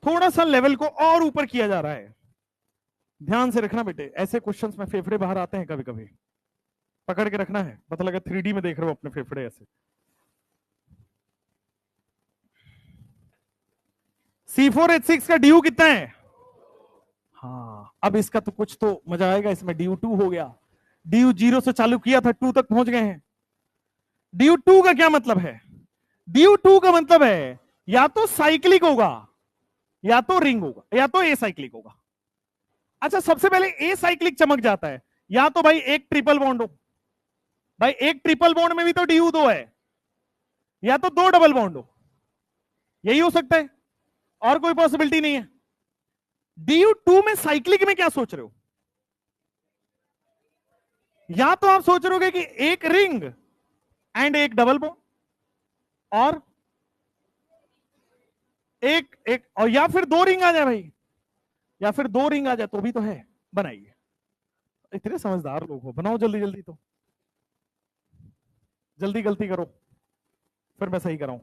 थोड़ा सा लेवल को और ऊपर किया जा रहा है, ध्यान से रखना बेटे, ऐसे क्वेश्चंस में फेफड़े बाहर आते हैं कभी कभी, पकड़ के रखना है, पता लगा 3D में देख रहे हो अपने फेफड़े ऐसे। C4H6 का ड्यू कितना है? हाँ, अब इसका तो कुछ तो मजा आएगा, इसमें ड्यू 2 हो गया। ड्यू 0 से चालू किया था, 2 तक पहुंच गए हैं। ड्यू 2 का क्या मतलब है? ड्यू 2 का मतलब है या तो साइक्लिक होगा, या तो रिंग होगा, या तो ए साइक्लिक होगा। अच्छा, सबसे पहले ए साइक्लिक चमक जाता है, या तो भाई एक ट्रिपल बॉन्ड हो, भाई एक ट्रिपल बॉन्ड में भी तो ड्यू 2 है, या तो 2 डबल बॉन्ड हो, यही हो सकता है, और कोई पॉसिबिलिटी नहीं है। ड्यू 2 में साइक्लिक में क्या सोच रहे हो? या तो आप सोच रहे हो कि एक रिंग एंड एक डबल बॉन्ड, और एक एक, और या फिर 2 रिंग आ जाए भाई, या फिर 2 रिंग आ जाए तो भी तो है। बनाइए, इतने समझदार लोग हो, बनाओ जल्दी जल्दी, तो जल्दी गलती करो फिर मैं सही कराऊं।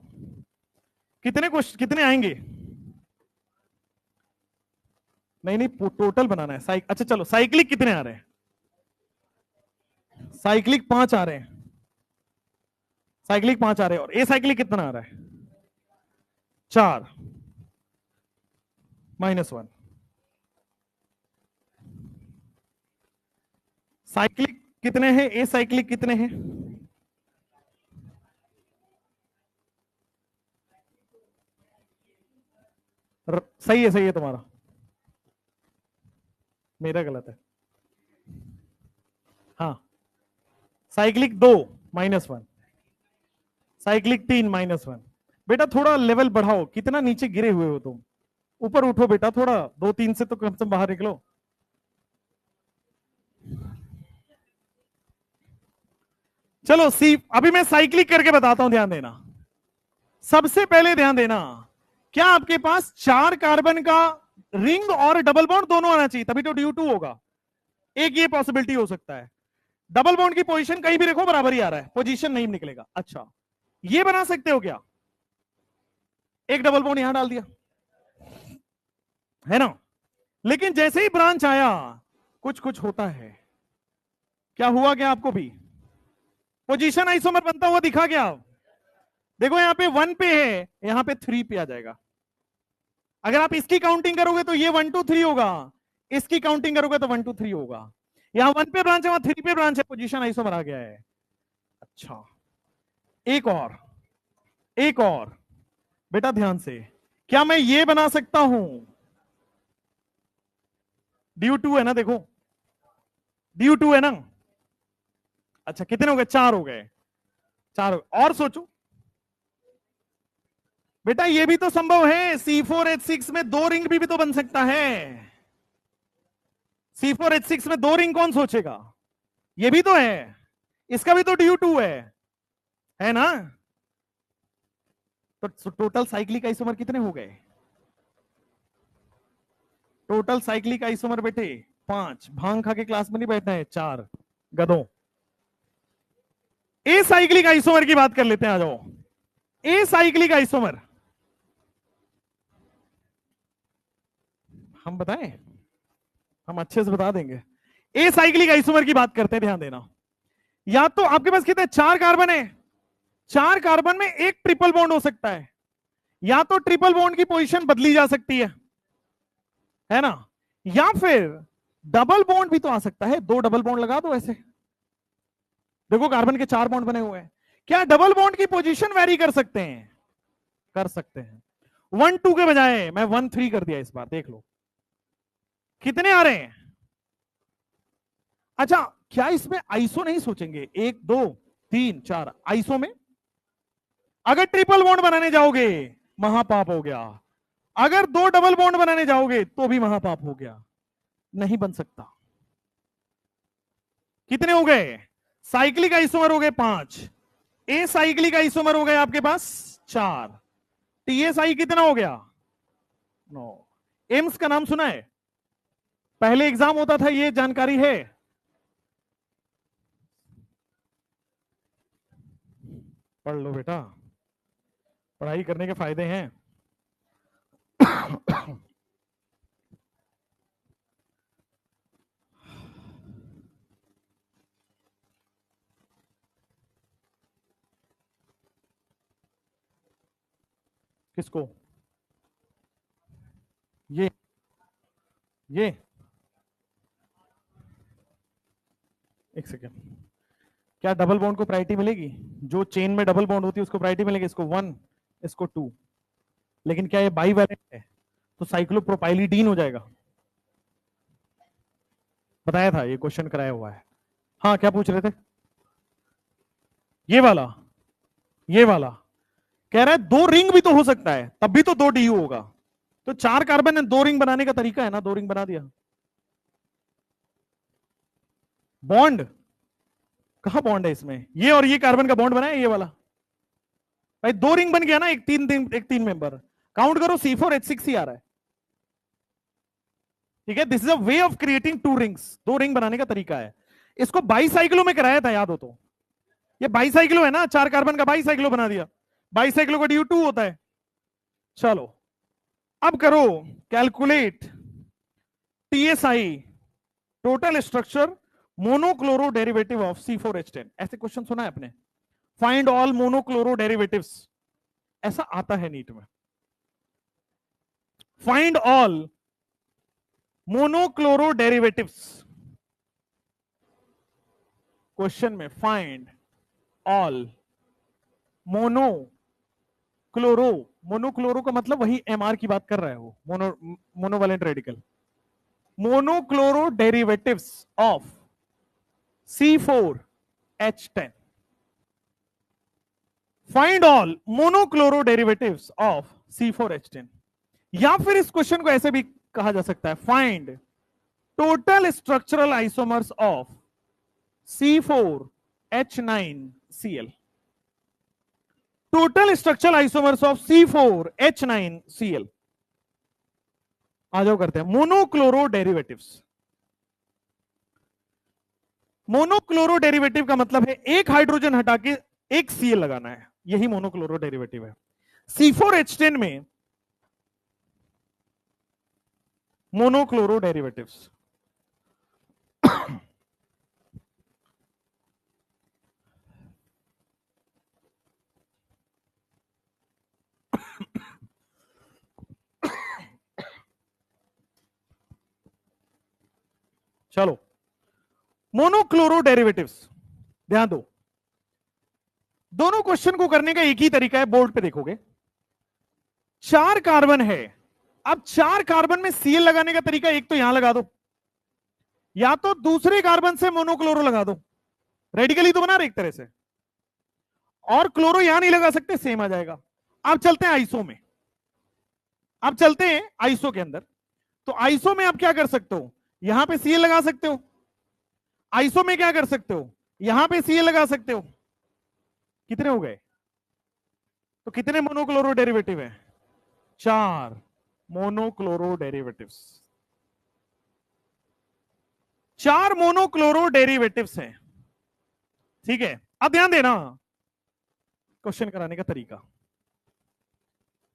कितने क्वेश्चन, कितने आएंगे? नहीं, टोटल बनाना है। अच्छा चलो, साइक्लिक कितने आ रहे हैं? साइक्लिक 5 आ रहे हैं, साइक्लिक 5 आ रहे हैं, और ए साइक्लिक कितना आ रहा है? 4 -1। साइक्लिक कितने हैं, ए साइक्लिक कितने हैं? सही है तुम्हारा, मेरा गलत है। हाँ, साइक्लिक 2 -1, साइक्लिक 3 -1। बेटा थोड़ा लेवल बढ़ाओ, कितना नीचे गिरे हुए हो तुम, ऊपर उठो बेटा थोड़ा, 2 3 से तो कम से कम बाहर निकलो। चलो सी, अभी मैं साइक्लिक करके बताता हूं, ध्यान देना। सबसे पहले ध्यान देना, क्या आपके पास 4 कार्बन का रिंग और डबल बॉन्ड दोनों आना चाहिए, तभी तो ड्यू 2 होगा। एक ये पॉसिबिलिटी हो सकता है, डबल बॉन्ड की पोजीशन कहीं भी रखो बराबर ही आ रहा है, पोजीशन नहीं निकलेगा। अच्छा, ये बना सकते हो क्या? एक डबल बॉन्ड यहां डाल दिया, है ना? लेकिन जैसे ही ब्रांच आया, कुछ कुछ होता है। क्या हुआ, क्या आपको भी पोजीशन आइसोमर बनता हुआ दिखा क्या? देखो यहां पे 1 पे है, यहां पे 3 पे आ जाएगा। अगर आप इसकी काउंटिंग करोगे तो ये 1 2 3 होगा, इसकी काउंटिंग करोगे तो 1 2 3 होगा। यहां 1 पे ब्रांच है, वहां 3 पे ब्रांच है, पोजीशन आइसोमर आ गया है। अच्छा, एक और, एक और बेटा ध्यान से, क्या मैं ये बना सकता हूं? ड्यू 2 है ना, देखो ड्यू 2 है ना। अच्छा, कितने हो गए? 4 हो गए, 4 हो गए। और सोचो बेटा, ये भी तो संभव है, C4H6 में 2 रिंग भी तो बन सकता है। C4H6 में 2 रिंग कौन सोचेगा? ये भी तो है, इसका भी तो ड्यू 2 है ना? तो टोटल साइक्लिक आइसोमर कितने हो गए? टोटल साइक्लिक आइसोमर बेटे 5। भांग खा के क्लास में नहीं बैठना है, 4 गधों। ए साइक्लिक आइसोमर की बात कर लेते हैं, आ जाओ। ए साइक्लिक आइसोमर हम बताएं, हम अच्छे से बता देंगे। ए साइक्लिक आइसोमर की बात करते हैं, ध्यान देना। या तो आपके पास कितने 4 कार्बन है, 4 कार्बन में एक ट्रिपल बॉन्ड हो सकता है, या तो ट्रिपल बॉन्ड की पोजीशन बदली जा सकती है ना, या फिर डबल बॉन्ड भी तो आ सकता है। 2 डबल बॉन्ड लगा दो ऐसे, देखो कार्बन के 4 बॉन्ड बने हुए हैं। क्या डबल बॉन्ड की पोजीशन वेरी कर सकते हैं? कर सकते हैं। 1 2 के बजाय मैं 1 3 कर दिया इस बार, देख लो कितने आ रहे हैं। अच्छा, क्या इसमें आइसो नहीं सोचेंगे? 1 2 3 4 आइसो में अगर ट्रिपल बॉन्ड बनाने जाओगे महापाप हो गया, अगर 2 डबल बॉन्ड बनाने जाओगे तो भी महापाप हो गया, नहीं बन सकता। कितने हो गए? साइक्लिक आइसोमर हो गए 5, ए साइक्लिक आइसोमर हो गए आपके पास 4, टीएसआई कितना हो गया? 9। एम्स का नाम सुना है? पहले एग्जाम होता था, ये जानकारी है? पढ़ लो बेटा, पढ़ाई करने के फायदे हैं। किसको? ये एक सेकेंड, क्या डबल बॉन्ड को प्रायोरिटी मिलेगी? जो चेन में डबल बॉन्ड होती है उसको प्रायोरिटी मिलेगी, इसको 1 इसको 2। लेकिन क्या ये बाईवैलेंट है तो साइक्लोप्रोपाइलिडीन हो जाएगा। बताया था, ये क्वेश्चन कराया हुआ है। हाँ, क्या पूछ रहे थे? ये वाला, ये वाला कह रहा है 2 रिंग भी तो हो सकता है, तब भी तो 2 डीयू होगा। तो 4 कार्बन है, 2 रिंग बनाने का तरीका है ना, 2 रिंग बना दिया। बॉन्ड कहां बॉन्ड है इसमें? ये और ये कार्बन का बॉन्ड बना है, ये वाला भाई 2 रिंग बन गया ना, एक 3 मेंबर। काउंट करो, C4H6 ही आ रहा है। ठीक है, this is a way of creating 2 rings, 2 ring बनाने का तरीका है। इसको बाईसाइक्लो में कराया था, याद हो तो। ये बाईसाइक्लो है ना, 4 कार्बन का बाईसाइक्लो बना दिया। बाईसाइक्लो का ड्यू 2 होता है। चलो अब करो calculate TSI, total structure monochloro derivative of C4H10। ऐसे क्वेश्चन सुना है आपने? फाइंड ऑल मोनोक्लोरो डेरिवेटिव्स, ऐसा आता है नीट में। Find all monochloro derivatives, question में फाइंड ऑल मोनोक्लोरो, मोनोक्लोरो का मतलब वही एमआर की बात कर रहा है वो, monovalent radical. Monochloro derivatives of C4H10। Find all monochloro derivatives of C4H10। या फिर इस क्वेश्चन को ऐसे भी कहा जा सकता है, find total structural isomers of C4H9Cl। Total structural isomers of C4H9Cl। आ जाओ करते हैं मोनोक्लोरो डेरिवेटिव्स। मोनोक्लोरो डेरिवेटिव का मतलब है एक हाइड्रोजन हटा के एक Cl लगाना है, यही मोनोक्लोरो डेरिवेटिव है। C4H10 में मोनोक्लोरो डेरिवेटिव्स चलो मोनोक्लोरो डेरिवेटिव्स ध्यान दो। दोनों क्वेश्चन को करने का एक ही तरीका है, बोर्ड पे देखोगे 4 कार्बन है। अब 4 कार्बन में Cl लगाने का तरीका एक तो यहां लगा दो, या तो दूसरे कार्बन से मोनोक्लोरो लगा दो, रेडिकली तो बना रहे एक तरह से, और क्लोरो यहां नहीं लगा सकते, सेम आ जाएगा। अब चलते हैं आइसो में, अब चलते हैं आइसो के अंदर। तो आइसो में आप क्या कर सकते हो, यहां पे Cl लगा सकते हो। आइसो में क्या कर सकते हो, यहां पे Cl लगा सकते हो। कितने हो गए? तो कितने मोनोक्लोरो डेरिवेटिव है? 4 मोनोक्लोरो डेरिवेटिव्स, 4 मोनोक्लोरो डेरिवेटिव्स हैं। ठीक है, अब ध्यान देना क्वेश्चन कराने का तरीका।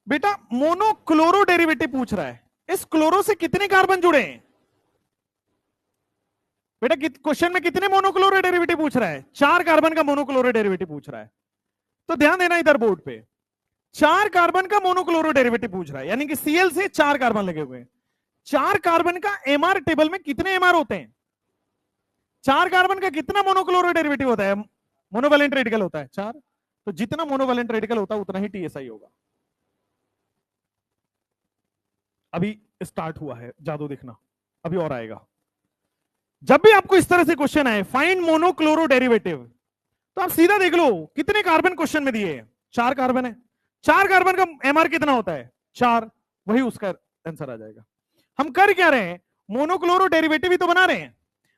बेटा मोनोक्लोरो डेरिवेटिव पूछ रहा है, इस क्लोरो से कितने कार्बन जुड़े हैं? बेटा क्वेश्चन में कितने मोनोक्लोरो डेरिवेटिव पूछ रहा है? 4 कार्बन का मोनोक्लोरो डेरिवेटिव पूछ रहा है। तो ध्यान देना इधर बोर्ड पे, 4 कार्बन का मोनोक्लोरो डेरिवेटिव पूछ रहा है, यानी कि Cl से 4 कार्बन लगे हुए हैं। 4 कार्बन का एमआर टेबल में कितने एमआर होते हैं? 4 कार्बन का कितना मोनोक्लोरो डेरिवेटिव होता है? मोनोवैलेंट रेडिकल होता है 4, तो जितना मोनोवैलेंट रेडिकल होता है उतना ही टीएसआई होगा। अभी स्टार्ट हुआ है जादू, देखना अभी और आएगा। जब भी आपको इस तरह से क्वेश्चन आए फाइंड मोनोक्लोरो डेरिवेटिव, तो आप सीधा देख लो कितने कार्बन क्वेश्चन में दिए हैं। 4 कार्बन है, 4 कार्बन का एमआर कितना होता है? 4, वही उसका आंसर आ जाएगा। हम कर क्या रहे हैं? मोनोक्लोरो डेरिवेटिव ही तो बना रहे हैं,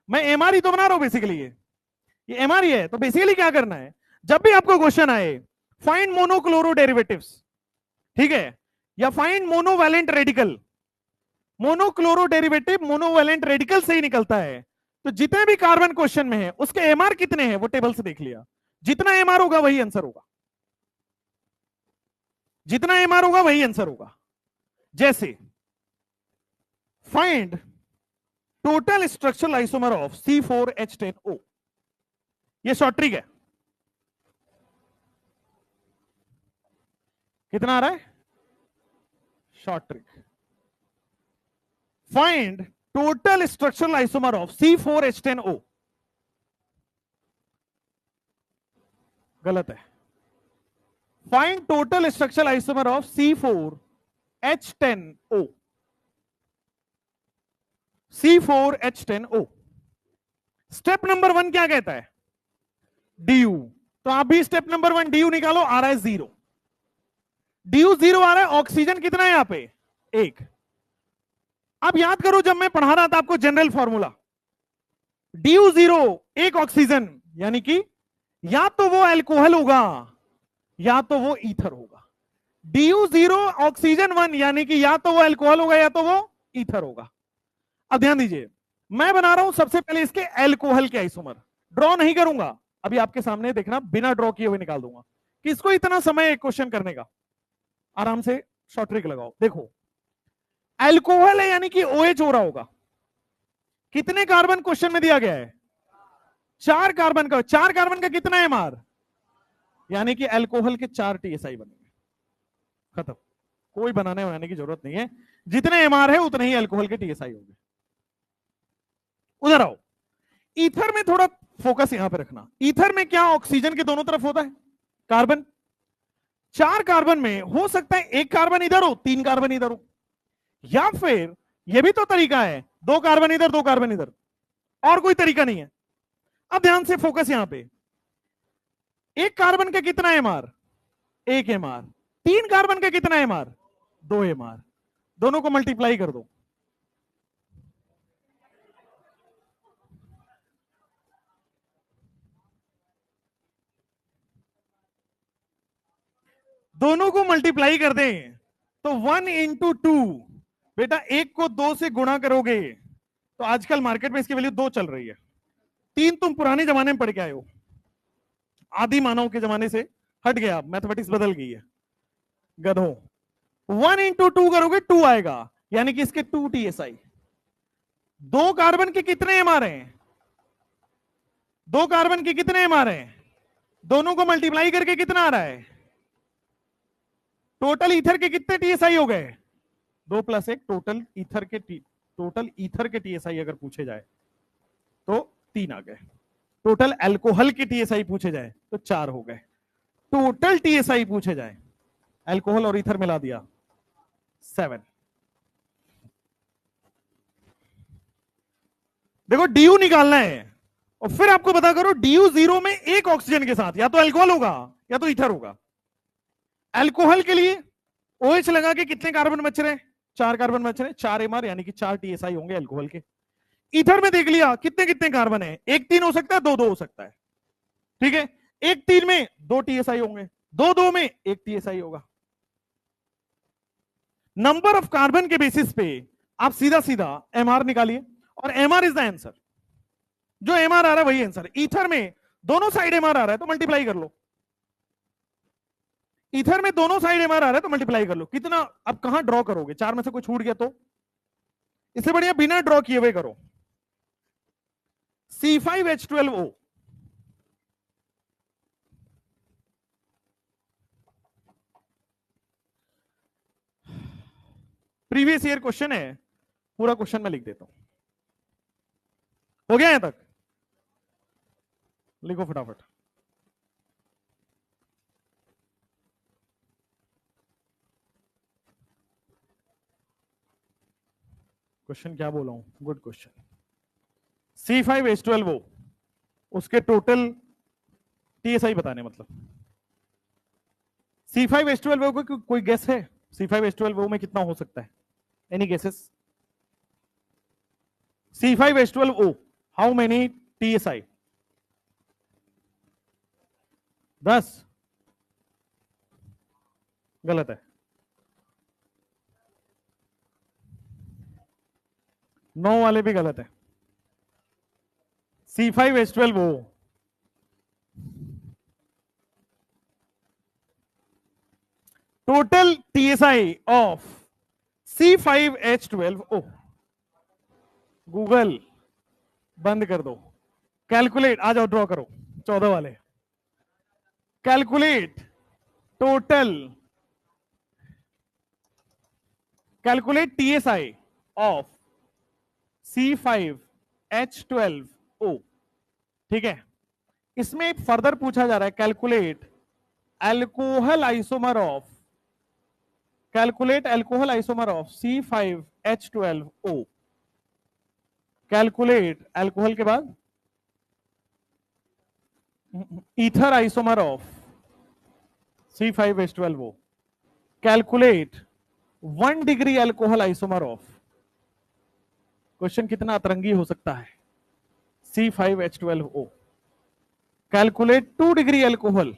मैं एमआर ही तो बना रहा हूं बेसिकली। ये एमआर ही है, तो बेसिकली क्या करना है, जब भी आपको क्वेश्चन आए फाइंड मोनोक्लोरो डेरिवेटिव्स, ठीक है, या find monovalent radical, monochloro derivative monovalent radical से ही निकलता है। तो जितने भी कार्बन क्वेश्चन में है उसके एमआर कितने हैं वो टेबल से देख लिया, जितना एमआर होगा वही आंसर होगा, जितना एमआर होगा वही आंसर होगा। जैसे find total structural isomer of C4H10O, ये शॉर्ट ट्रिक है। कितना आ रहा है? Short trick, find total structural isomer of C4H10O, गलत है। Find total structural isomer of C4H10O, C4H10O। Step number 1 क्या कहता है? DU। तो आप भी स्टेप नंबर 1 DU निकालो, आ रहा है 0, DU 0 आ रहा है। ऑक्सीजन कितना है यहां पे? 1। अब याद करो जब मैं पढ़ा रहा था आपको जनरल फॉर्मूला, DU 0 1 ऑक्सीजन, यानी कि या तो वो अल्कोहल होगा या तो वो ईथर होगा। DU 0 ऑक्सीजन 1, यानी कि या तो वो अल्कोहल होगा या तो वो ईथर होगा। अब ध्यान दीजिए, मैं बना रहा हूं सबसे पहले इसके अल्कोहल के आइसोमर, ड्रॉ नहीं करूंगा, अभी आपके सामने देखना, बिना ड्रॉ किए हुए निकाल दूंगा। किसको इतना समय एक क्वेश्चन करने का? आराम से शॉर्ट ट्रिक लगाओ। देखो अल्कोहल है यानी कि OH हो रहा होगा। कितने कार्बन क्वेश्चन में दिया गया है? 4 कार्बन का। 4 कार्बन का कितना एमआर? यानी कि अल्कोहल के 4 TSI बनेंगे, खत्म, कोई बनाने की जरूरत नहीं है। जितने एमआर है उतने ही अल्कोहल के TSI होंगे। उधर आओ, ईथर में थोड़ा फोकस यहां पे रखना। ईथर में क्या ऑक्सीजन के दोनों तरफ होता है कार्बन? 4 कार्बन में हो सकता है 1 कार्बन इधर हो, 3 कार्बन इधर हो, या फिर यह भी तो तरीका है 2 कार्बन इधर 2 कार्बन इधर, और कोई तरीका नहीं है। अब ध्यान से फोकस यहां पे, 1 कार्बन का कितना एमआर? 1 एमआर। 3 कार्बन का कितना एमआर? 2 एमआर। दोनों को मल्टीप्लाई कर दो, दोनों को मल्टीप्लाई कर दें तो 1 × 2, बेटा 1 को 2 से गुणा करोगे तो आजकल मार्केट में इसकी वैल्यू 2 चल रही है। 3 तुम पुराने जमाने में पढ़ के आए हो, आदि मानव के जमाने से हट गया, मैथमेटिक्स बदल गई है गधों। 1 × 2 करोगे 2 आएगा, यानी कि इसके 2 TSI। 2 कार्बन के कितने एमआर हैं? 2 कार्बन के कितने एमआर हैं? दोनों को मल्टीप्लाई करके कितना आ रहा है? टोटल ईथर के कितने TSI हो गए? 2 + 1। टोटल ईथर के TSI अगर पूछे जाए तो 3 आ गए। टोटल अल्कोहल के TSI पूछे जाए तो 4 हो गए। टोटल TSI पूछे जाए अल्कोहल और ईथर मिला दिया 7। देखो DU निकालना है और फिर आपको पता करो DU 0 में 1 ऑक्सीजन के साथ या तो अल्कोहल होगा या तो ईथर होगा। अल्कोहल के लिए OH लगा के कितने कार्बन बच रहे हैं? 4 कार्बन बच रहे हैं, 4 एमआर, यानी कि 4 TSI होंगे अल्कोहल के। ईथर में देख लिया कितने कितने कार्बन है, 1 3 हो सकता है, 2 2 हो सकता है, ठीक है। 1 3 में 2 TSI होंगे, 2 2 में 1 TSI होगा। नंबर ऑफ कार्बन के बेसिस पे आप सीधा सीधा एमआर निकालिए और एमआर इज द आंसर। जो एमआर आ रहा है वही आंसर। ईथर में दोनों साइड एमआर आ रहा है तो मल्टीप्लाई कर लो, ईथर में दोनों साइड एमआर आ रहा है तो मल्टीप्लाई कर लो। कितना? अब कहां ड्रॉ करोगे? 4 में से कोई छूट गया तो इससे बढ़िया बिना ड्रॉ किए हुए करो। C5H12O, प्रीवियस ईयर क्वेश्चन है, पूरा क्वेश्चन मैं लिख देता हूं। हो गया यहां तक? लिखो फटाफट। क्वेश्चन क्या बोला हूं? Good question. C5H12O, उसके टोटल TSI बताने, मतलब C5H12O को कोई गेस है? C5H12O में कितना हो सकता है? Any guesses? C5H12O, how many TSI? 10? गलत है। 9 वाले भी गलत है। C5H12O total TSI of C5H12O, Google बंद कर दो, कैलकुलेट, आ जाओ ड्रॉ करो 14 वाले, calculate total, calculate TSI of C5H12O। ठीक है, इसमें फर्दर पूछा जा रहा है calculate alcohol isomer of, calculate alcohol isomer of C5H12O, calculate alcohol के बाद ether isomer of C5H12O, calculate 1 degree alcohol isomer of, question कितना अतरंगी हो सकता है, C5H12O, calculate 2 degree alcohol,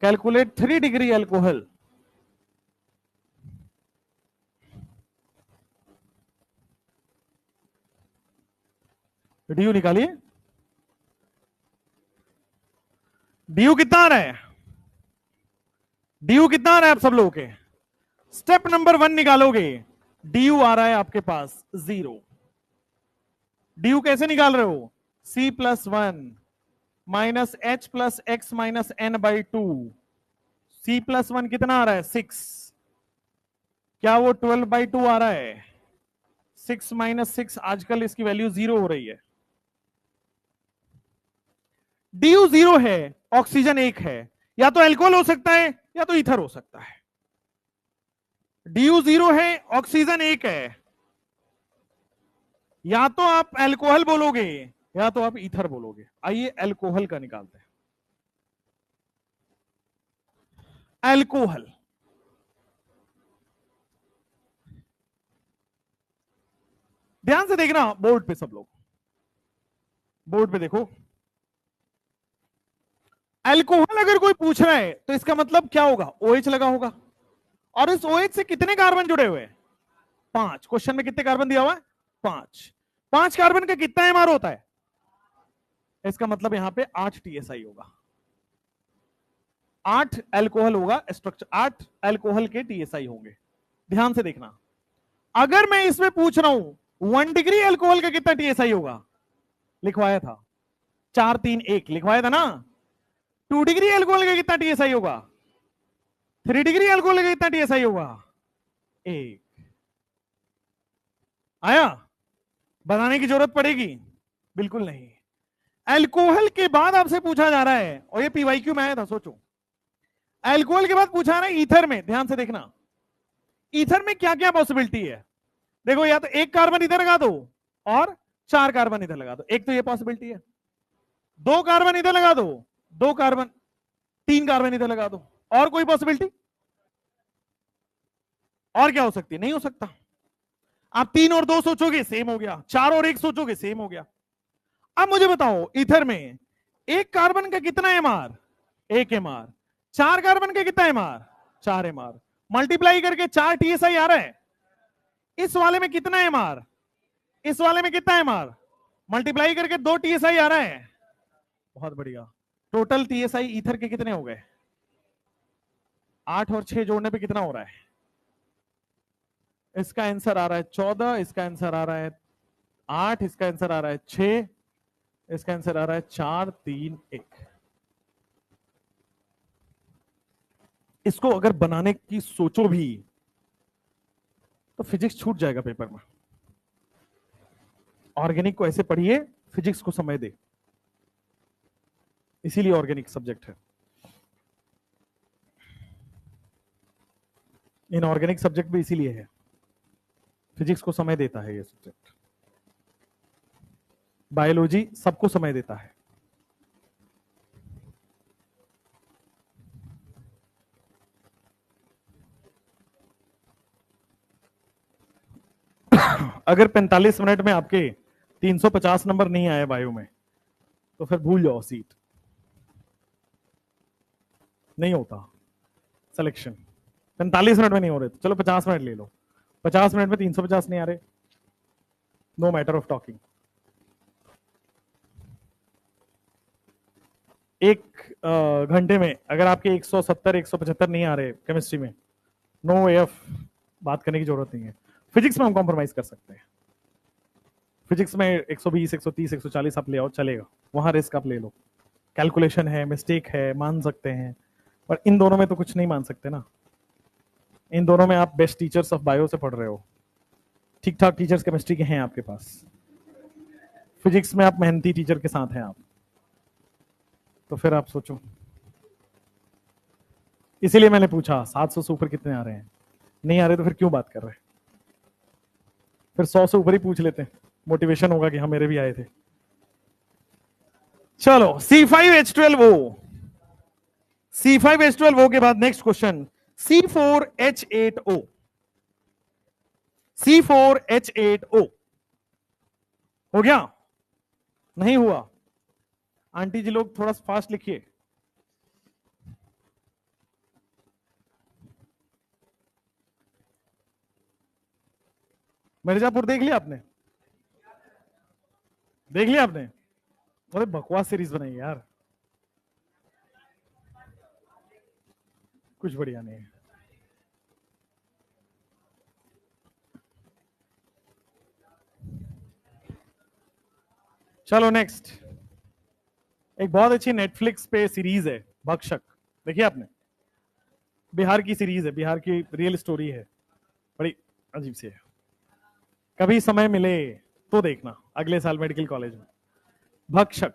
calculate 3 degree alcohol, due निकालिए। ड्यू कितना आ रहा है? ड्यू कितना आ रहा है आप सब लोगों के? स्टेप नंबर 1 निकालोगे, ड्यू आ रहा है आपके पास 0। ड्यू कैसे निकाल रहे हो? C+1 minus H plus x minus N/2। C+1 कितना आ रहा है? 6। क्या वो 12/2 आ रहा है? 6 माइनस 6, आजकल इसकी वैल्यू 0 हो रही है। ड्यू 0 है, ऑक्सीजन 1 है, या तो अल्कोहल हो सकता है या तो ईथर हो सकता है। ड्यू 0 है, ऑक्सीजन 1 है, या तो आप अल्कोहल बोलोगे या तो आप ईथर बोलोगे। आइए अल्कोहल का निकालते हैं। अल्कोहल, ध्यान से देखना बोर्ड पे, सब लोग बोर्ड पे देखो। अल्कोहल अगर कोई पूछ रहा है तो इसका मतलब क्या होगा? OH लगा होगा, और इस OH से कितने कार्बन जुड़े हुए हैं? 5। क्वेश्चन में कितने कार्बन दिया हुआ है? 5। 5 कार्बन का कितना MR होता है? इसका मतलब यहां पे 8 TSI होगा। 8 अल्कोहल होगा स्ट्रक्चर, 8 अल्कोहल के TSI होंगे। ध्यान से देखना, अगर मैं इसमें पूछ रहा हूं 1 डिग्री अल्कोहल का कितना TSI होगा, लिखवाया था 4 3 1, लिखवाया था ना। 2 डिग्री अल्कोहल का कितना TSI होगा? 3 डिग्री अल्कोहल का कितना TSI होगा? 1। आया? बताने की जरूरत पड़ेगी? बिल्कुल नहीं। अल्कोहल के बाद आपसे पूछा जा रहा है, और ये PYQ में आया था, सोचो। अल्कोहल के बाद पूछा रहा है ईथर में, ध्यान से देखना, ईथर में क्या क्या पॉसिबिलिटी है। देखो, या तो 1 कार्बन इधर लगा दो और 4 कार्बन इधर लगा दो, एक तो ये पॉसिबिलिटी है। 2 कार्बन इधर लगा दो, 2 कार्बन, 3 कार्बन इधर लगा दो, और कोई पॉसिबिलिटी? और क्या हो सकती है? नहीं हो सकता। आप 3 और 2 सोचोगे, सेम हो गया। 4 और 1 सोचोगे, सेम हो गया। अब मुझे बताओ, ईथर में 1 कार्बन का कितना MR? 1 MR। 4 कार्बन का कितना MR? 4 MR। मल्टीप्लाई करके 4 TSI आ रहा है। इस वाले में कितना MR? इस वाले में कितना MR? मल्टीप्लाई करके 2 TSI आ रहा है। बहुत बढ़िया। टोटल TSI ईथर के कितने हो गए? 8 और 6 जोड़ने पे कितना हो रहा है? इसका आंसर आ रहा है 14, इसका आंसर आ रहा है 8, इसका आंसर आ रहा है 6, इसका आंसर आ रहा है 4 3 1। इसको अगर बनाने की सोचो भी तो फिजिक्स छूट जाएगा पेपर में। ऑर्गेनिक को ऐसे पढ़िए, फिजिक्स को समय दे, इसीलिए ऑर्गेनिक सब्जेक्ट है। इनऑर्गेनिक सब्जेक्ट भी इसीलिए है, फिजिक्स को समय देता है ये सब्जेक्ट। बायोलॉजी सबको समय देता है। अगर 45 मिनट में आपके 350 नंबर नहीं आए बायो में तो फिर भूल जाओ, सीट नहीं होता सिलेक्शन। 45 मिनट में नहीं हो रहे तो चलो 50 मिनट ले लो, 50 मिनट में 350 नहीं आ रहे, नो मैटर ऑफ टॉकिंग। एक घंटे में अगर आपके 170 175 नहीं आ रहे केमिस्ट्री में, नो वे ऑफ बात करने की जरूरत नहीं है। फिजिक्स में हम कॉम्प्रोमाइज कर सकते हैं। फिजिक्स में 120 130 140 आप ले आओ, चलेगा, वहां रिस्क आप ले लो, कैलकुलेशन है, मिस्टेक है, मान सकते हैं। पर इन दोनों में तो कुछ नहीं मान सकते ना। इन दोनों में आप बेस्ट टीचर्स ऑफ बायो से पढ़ रहे हो, ठीक ठाक टीचर्स केमिस्ट्री के हैं आपके पास, फिजिक्स में आप मेहनती टीचर के साथ हैं आप, तो फिर आप सोचो। इसीलिए मैंने पूछा 700 से ऊपर कितने आ रहे हैं, नहीं आ रहे तो फिर क्यों बात कर रहे हैं, फिर 100 से ऊपर ही पूछ लेते हैं, मोटिवेशन होगा कि हाँ मेरे भी आए थे। चलो C5H12O, C5H12O के बाद नेक्स्ट क्वेश्चन C4H8O, C4H8O हो गया? नहीं हुआ? आंटी जी लोग थोड़ा फास्ट लिखिए। मिर्जापुर देख लिया आपने? देख लिया आपने? अरे बकवास सीरीज बनाई यार, कुछ बढ़िया नहीं है। चलो नेक्स्ट, एक बहुत अच्छी नेटफ्लिक्स पे सीरीज है भक्षक, देखिए आपने? बिहार की सीरीज है, बिहार की रियल स्टोरी है, बड़ी अजीब सी है। कभी समय मिले तो देखना, अगले साल मेडिकल कॉलेज में। भक्षक,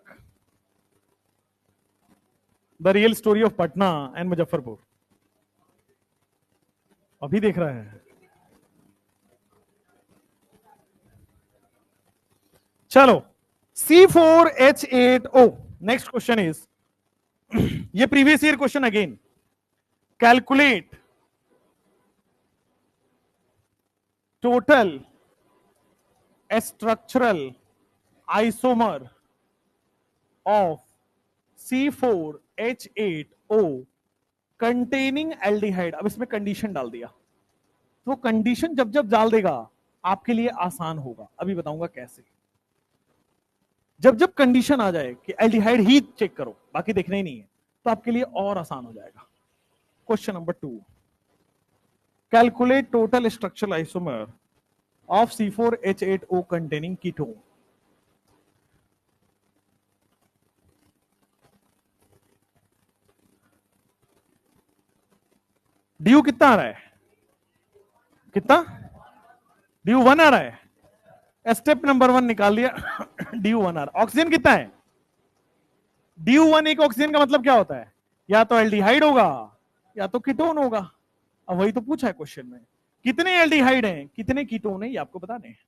the real story of Patna and Muzaffarpur. अभी देख रहा है? चलो C4H8O, नेक्स्ट क्वेश्चन इज, ये previous year question again, calculate total structural isomer of C4H8O containing aldehyde. अब इसमें कंडीशन डाल दिया, तो कंडीशन जब जब डाल देगा आपके लिए आसान होगा, अभी बताऊंगा कैसे। जब जब कंडीशन आ जाए कि एल्डिहाइड ही चेक करो, बाकी देखना ही नहीं है, तो आपके लिए और आसान हो जाएगा। Question number 2, calculate total structural isomer of C4H8O containing ketone. Due कितना आ रहा है? कितना? ड्यू 1 आ रहा है। स्टेप नंबर 1 निकाल लिया ड्यू 1 आ रहा है। ऑक्सीजन कितना है? ड्यू 1 एक ऑक्सीजन का मतलब क्या होता है? या तो एल्डिहाइड होगा या तो कीटोन होगा। अब वही तो पूछा है क्वेश्चन में, कितने एल्डिहाइड हैं कितने कीटोन हैं, ये आपको बताने हैं।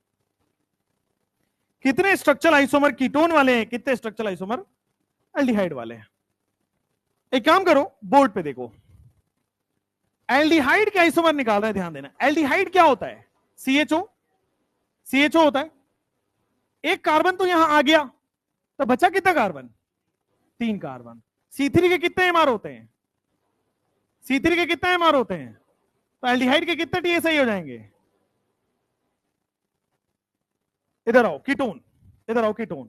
कितने स्ट्रक्चरल आइसोमर कीटोन वाले हैं, कितने स्ट्रक्चरल आइसोमर एल्डिहाइड वाले हैं। एक काम करो, बोर्ड पे देखो, एल्डिहाइड के आइसोमर निकाल रहे हैं, ध्यान देना। एल्डिहाइड क्या होता है? CHO होता है। एक कार्बन तो यहां आ गया, तो बचा कितना कार्बन? 3 कार्बन। C3 के कितने एमआर होते हैं? C3 के कितने एमआर होते हैं? तो एल्डिहाइड के कितने TSI हो जाएंगे? इधर आओ, कीटोन, इधर आओ, कीटोन।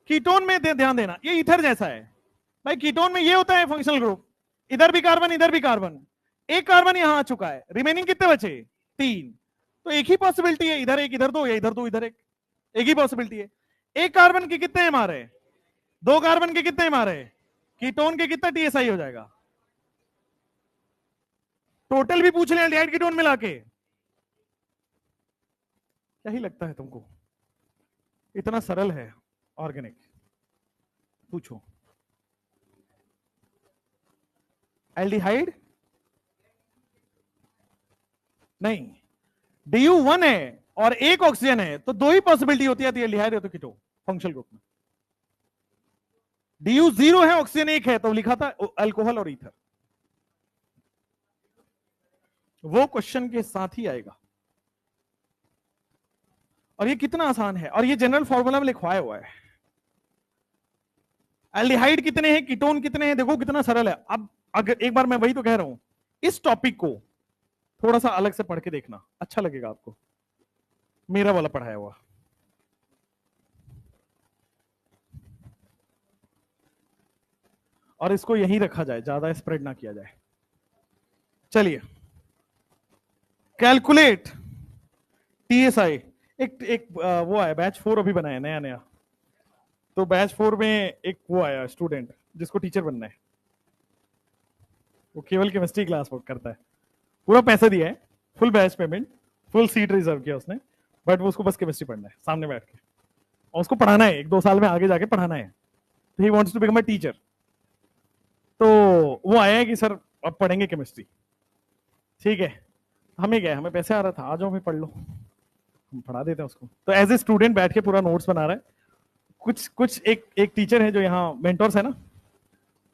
कीटोन में ध्यान देना, ये ईथर जैसा है भाई। कीटोन में ये होता है फंक्शनल ग्रुप, इधर भी कार्बन इधर भी कार्बन। एक कार्बन यहां आ चुका है, रिमेनिंग कितने बचे? 3। तो एक ही पॉसिबिलिटी है, इधर एक इधर दो, या इधर दो इधर एक ही पॉसिबिलिटी है। एक कार्बन के कितने एमआर है? 2 कार्बन के कितने मारे, कीटोन के कितना टीएसआई हो जाएगा, टोटल भी पूछ लें एल्डिहाइड कीटोन मिला के। क्या ही लगता है तुमको इतना सरल है ऑर्गेनिक? पूछो। एल्डिहाइड नहीं, DU1 है और एक ऑक्सीजन है, तो 2 ही पॉसिबिलिटी होती है, एल्डिहाइड है तो कीटोन फंक्शनल ग्रुप में। DU0 है, ऑक्सीजन 1 है, तो लिखा था अल्कोहल और ईथर। वो क्वेश्चन के साथ ही आएगा। और ये कितना आसान है, और ये जनरल फॉर्मूला में लिखवाया हुआ है। एल्डिहाइड कितने हैं, कीटोन कितने हैं, देखो कितना सरल है। अब अगर एक बार मैं वही तो कह रहा हूं, इस टॉपिक को थोड़ा सा अलग से पढ़ के देखना, अच्छा लगेगा आपको, मेरा वाला पढ़ाया हुआ। और इसको यहीं रखा जाए, ज्यादा स्प्रेड ना किया जाए। चलिए, कैलकुलेट टीएसआई। एक वो आया बैच 4 अभी बनाया नया नया, तो बैच 4 में एक वो आया स्टूडेंट जिसको टीचर बनना है, वो केवल केमिस्ट्री क्लास वर्क करता है, पूरा पैसा दिया है, full batch payment, full seat reserve किया उसने, बट वो उसको बस केमिस्ट्री पढ़ना है सामने बैठ के, और उसको पढ़ाना है 1-2 साल में आगे जाके पढ़ाना है। He wants to become a teacher. तो वो आया है कि सर अब पढ़ेंगे केमिस्ट्री। ठीक है, हमें क्या है, हमें पैसे आ रहा था, आ जाओ मैं पढ़ लो, हम पढ़ा देते हैं उसको। तो एज ए स्टूडेंट बैठ के पूरा नोट्स बना रहा है। कुछ एक टीचर है जो यहाँ मेंटोर्स है ना,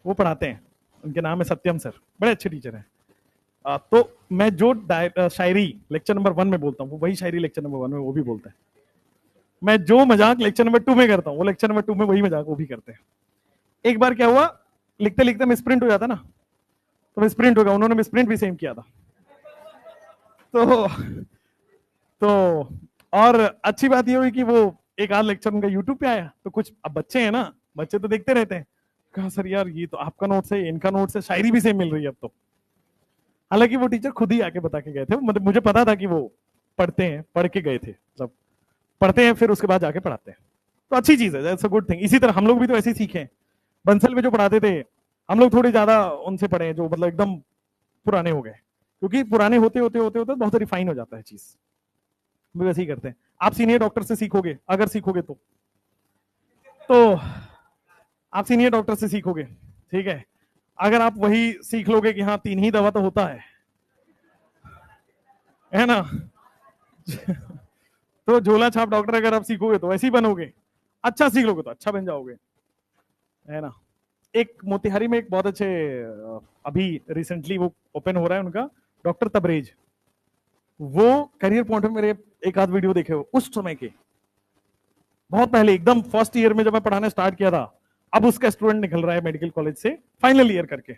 वो पढ़ाते हैं, उनके नाम है सत्यम सर, बड़े अच्छे टीचर हैं। तो मैं जो शायरी लेक्चर नंबर 1 में बोलता हूँ, वो वही शायरी लेक्चर नंबर 1 में वो भी बोलता है। मैं जो मजाक लेक्चर नंबर 2 में करता हूँ, वो लेक्चर नंबर 2 में वही मजाक वो भी करते हैं। एक बार क्या हुआ, लिखते लिखते मिसप्रिंट हो जाता ना, तो मिसप्रिंट हो गया, उन्होंने मिसप्रिंट भी सेम किया था। तो और अच्छी बात ये हुई कि वो एक आध लेक्चर उनका यूट्यूब पे आया, तो कुछ अब बच्चे हैं ना, बच्चे तो देखते रहते हैं, कहा सर यार ये तो आपका नोट्स है, इनका नोट्स है, शायरी भी सेम मिल रही है अब तो। हालांकि वो टीचर खुद ही आके बता के गए थे, मतलब मुझे पता था कि वो पढ़ते हैं, पढ़ के गए थे, जब पढ़ते हैं फिर उसके बाद जाके पढ़ाते हैं, तो अच्छी चीज है, दैट्स अ गुड थिंग। इसी तरह हम लोग भी तो ऐसे ही सीखे हैं। बंसल में जो पढ़ाते थे, हम लोग थोड़े ज्यादा उनसे पढ़े, जो मतलब एकदम पुराने हो गए, क्योंकि पुराने होते होते होते होते बहुत रिफाइन हो जाता है चीज। वैसे ही करते हैं। आप सीनियर डॉक्टर से सीखोगे, अगर सीखोगे तो आप सीनियर डॉक्टर से सीखोगे, ठीक है। अगर आप वही सीख लोगे कि हाँ 3 ही दवा तो होता है ना तो झोला छाप डॉक्टर अगर आप सीखोगे तो वैसे ही बनोगे, अच्छा सीख लोगे तो अच्छा बन जाओगे, है ना। एक मोतिहारी में एक बहुत अच्छे, अभी रिसेंटली वो ओपन हो रहा है उनका, डॉक्टर तबरेज। वो करियर पॉइंट में मेरे एक आध वीडियो देखे हो उस समय के, बहुत पहले एकदम फर्स्ट ईयर में जब मैं पढ़ाना स्टार्ट किया था। अब उसका स्टूडेंट निकल रहा है मेडिकल कॉलेज से फाइनल ईयर करके,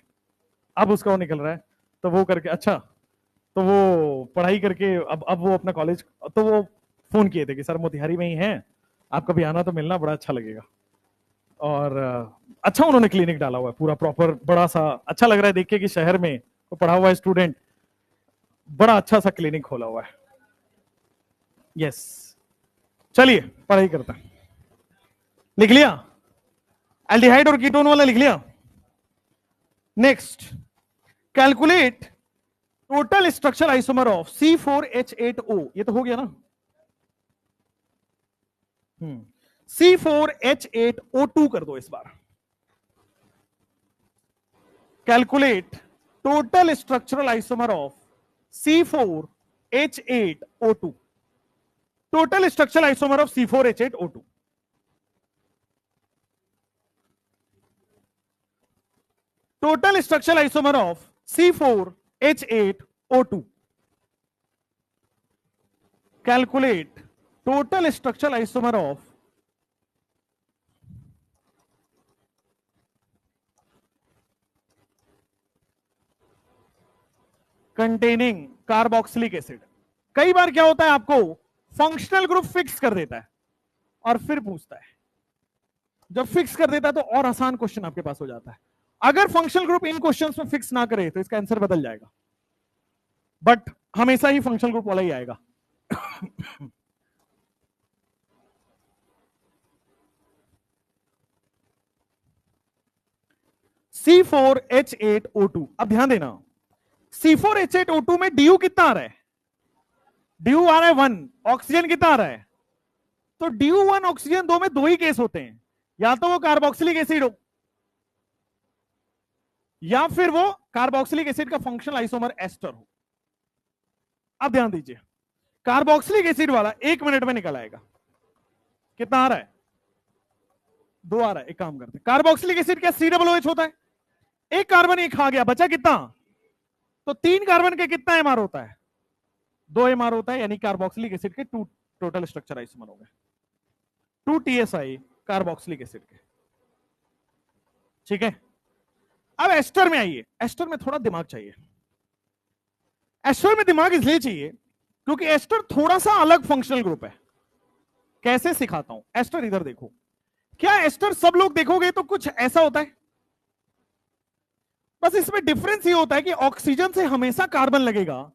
अब उसका वो निकल रहा है, तो वो करके अच्छा, तो वो पढ़ाई करके अब वो अपना कॉलेज, तो वो फोन किए थे कि सर मोतिहारी में ही हैं, आप कभी आना तो मिलना, बड़ा अच्छा लगेगा। और अच्छा उन्होंने क्लिनिक डाला हुआ है पूरा प्रॉपर, बड़ा सा, अच्छा लग रहा है देख के कि शहर में वो पढ़ा हुआ है स्टूडेंट, बड़ा अच्छा सा क्लिनिक खोला हुआ है। यस, चलिए पढ़ाई करते हैं। लिख लिया एल्डिहाइड और कीटोन वाला, लिख लिया। Next, calculate total structure isomer of C4H8O, ये तो हो गया ना। C4H8O2 कर दो इस बार। Calculate total structural isomer of C4H8O2, total structural isomer of C4H8O2। Total structural isomer of C4H8O2। Calculate total structural isomer of containing carboxylic acid. कई बार क्या होता है, आपको फंक्शनल ग्रुप फिक्स कर देता है और फिर पूछता है, जब फिक्स कर देता है तो और आसान क्वेश्चन आपके पास हो जाता है। अगर फंक्शनल ग्रुप इन क्वेश्चंस में फिक्स ना करे तो इसका आंसर बदल जाएगा, बट हमेशा ही फंक्शनल ग्रुप वाला ही आएगा। C4H8O2। अब ध्यान देना, C4H8O2 में DU कितना आ रहा है? DU आ रहा है 1, ऑक्सीजन कितना आ रहा है? तो DU1 ऑक्सीजन 2 में दो ही केस होते हैं, या तो वो कार्बोक्सिलिक एसिड हो या फिर वो कार्बोक्सिलिक एसिड का फंक्शनल आइसोमर एस्टर हो। अब ध्यान दीजिए, कार्बोक्सिलिक एसिड वाला 1 मिनट में निकल आएगा। कितना आ रहा है? 2 आ रहा है। एक काम करते हैं, कार्बोक्सिलिक एसिड क्या COOH होता है? एक कार्बन एक खा गया, बचा कितना? तो 3 कार्बन के कितना MR होता है? 2 MR होता है, यानी कार्बोक्सिलिक एसिड के 2 टोटल स्ट्रक्चर आइसोमर हो गए, 2 TSI कार्बोक्सिलिक एसिड के। ठीक है, अब एस्टर में आइए। एस्टर में थोड़ा दिमाग चाहिए। एस्टर में दिमाग इसलिए चाहिए क्योंकि एस्टर थोड़ा सा अलग फंक्शनल ग्रुप है। कैसे सिखाता हूं। एस्टर इधर देखो, क्या एस्टर सब लोग देखोगे तो कुछ ऐसा होता है, बस इसमें डिफरेंस ये होता है कि ऑक्सीजन से हमेशा कार्बन लगेगा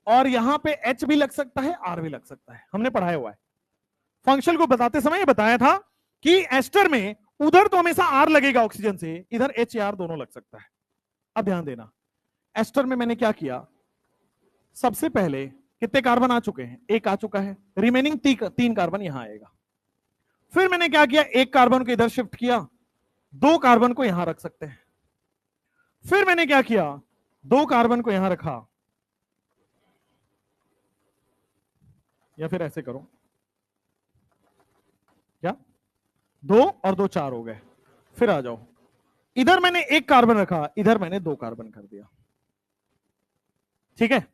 और यहां पे H भी लग सकता है, R भी लग सकता है। हमने पढ़ाया हुआ है, फंक्शनल को बताते समय ये बताया था कि एस्टर में उधर तो हमेशा R लगेगा ऑक्सीजन से, इधर H या R दोनों लग सकता है। अब ध्यान देना, एस्टर में मैंने क्या किया, सबसे पहले कितने कार्बन आ चुके हैं? 1 आ चुका है, रिमेनिंग 3 कार्बन यहां आएगा। फिर मैंने क्या किया, 1 कार्बन को इधर शिफ्ट किया, 2 कार्बन को यहां रख सकते हैं। फिर मैंने क्या किया, 2 कार्बन को यहां रखा, या फिर ऐसे करो, क्या 2 और 2 4 हो गए। फिर आ जाओ, इधर मैंने 1 कार्बन रखा, इधर मैंने 2 कार्बन कर दिया। ठीक है,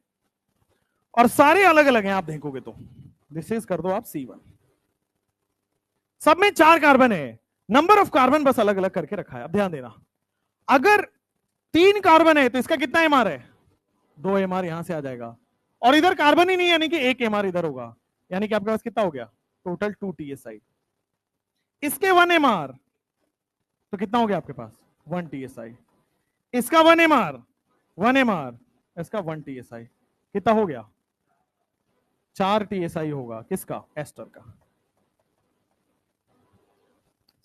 और सारे अलग अलग हैं, आप देखोगे तो दिस इज कर दो आप C1। सब में 4 कार्बन है, नंबर ऑफ कार्बन बस अलग अलग करके रखा है। अब ध्यान देना, अगर 3 कार्बन है तो इसका कितना MR है? 2 MR यहां से आ जाएगा, और इधर कार्बन ही नहीं, यानी कि 1 MR इधर होगा, यानी कि आपके पास कितना हो गया टोटल 2 TSI। इसके 1 MR तो कितना हो गया आपके पास? 1 TSI। इसका 1 MR 1 MR, इसका 1 TSI, कितना हो गया? 4 TSI होगा। किसका? एस्टर का।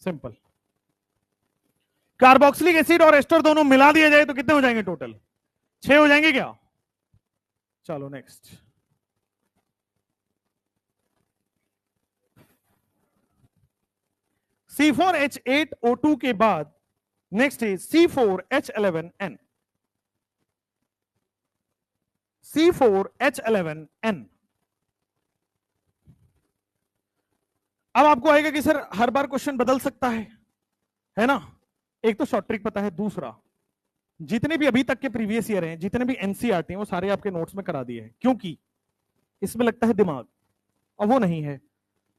सिंपल। कार्बोक्सिलिक एसिड और एस्टर दोनों मिला दिया जाए तो कितने हो जाएंगे टोटल? 6 हो जाएंगे क्या? चलो नेक्स्ट। C4H8O2 के बाद नेक्स्ट इज C4H11N। C4H11N। अब आपको आएगा कि सर हर बार क्वेश्चन बदल सकता है ना? एक तो शॉर्ट ट्रिक पता है, दूसरा जितने भी अभी तक के प्रीवियस ईयर हैं, जितने भी एनसीईआरटी हैं, वो सारे आपके नोट्स में करा दिए हैं, क्योंकि इसमें लगता है दिमाग, और वो नहीं है,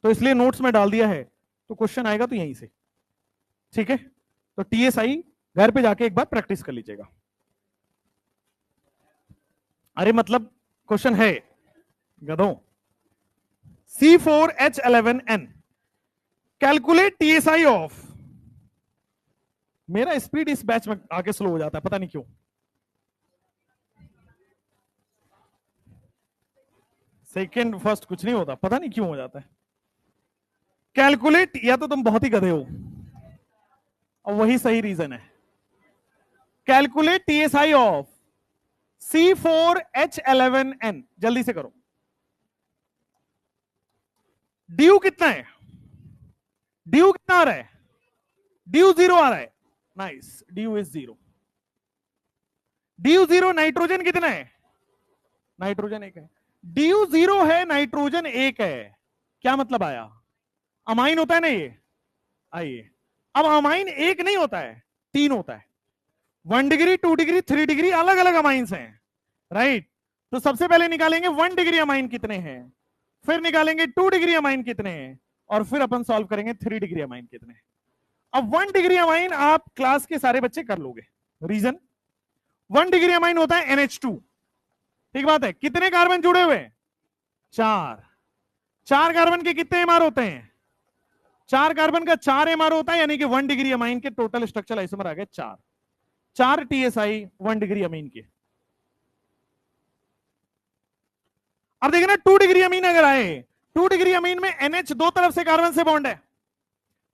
तो इसलिए नोट्स में डाल दिया है, तो क्वेश्चन आएगा तो यहीं से। ठीक है, तो TSI घर पे जाके एक बार प्रैक्टिस कर लीजिएगा। अरे मतलब क्वेश्चन है गधों। C4H11N, calculate TSI of. मेरा स्पीड इस बैच में आगे स्लो हो जाता है, पता नहीं क्यों। सेकेंड फर्स्ट कुछ नहीं होता, पता नहीं क्यों हो जाता है। कैलकुलेट, या तो तुम बहुत ही गधे हो और वही सही रीजन है। कैलकुलेट TSI ऑफ C4H11N, जल्दी से करो। DU कितना है? DU कितना आ रहा है? DU 0 आ रहा है। Nice, DU is 0। DU 0, nitrogen कितना है? नाइट्रोजन 1 है। DU 0 है, नाइट्रोजन 1 है, क्या मतलब आया? अमाइन होता है ना ये। आइए, अब अमाइन 1 नहीं होता है, 3 होता है। 1 डिग्री, 2 डिग्री, 3 डिग्री, अलग अलग अमाइंस हैं, राइट? तो सबसे पहले निकालेंगे 1 डिग्री अमाइन कितने हैं, फिर निकालेंगे 2 डिग्री अमाइन कितने हैं, और फिर अपन सॉल्व करेंगे 3 डिग्री अमाइन कितने हैं। अब 1 डिग्री अमाइन आप क्लास के सारे बच्चे कर लोगे। रीजन, 1 डिग्री अमाइन होता है NH2। ठीक बात है। कितने कार्बन जुड़े हुए? 4। 4 कार्बन के कितने MR होते हैं? 4 कार्बन का 4 MR होता है, यानी कि 1 डिग्री अमाइन के टोटल स्ट्रक्चरल आइसोमर आ गए 4। 4 TSI 1 डिग्री अमीन के। अब देखना 2 डिग्री अमीन अगर आए, 2 डिग्री अमीन में NH दो तरफ से कार्बन से बॉन्ड है,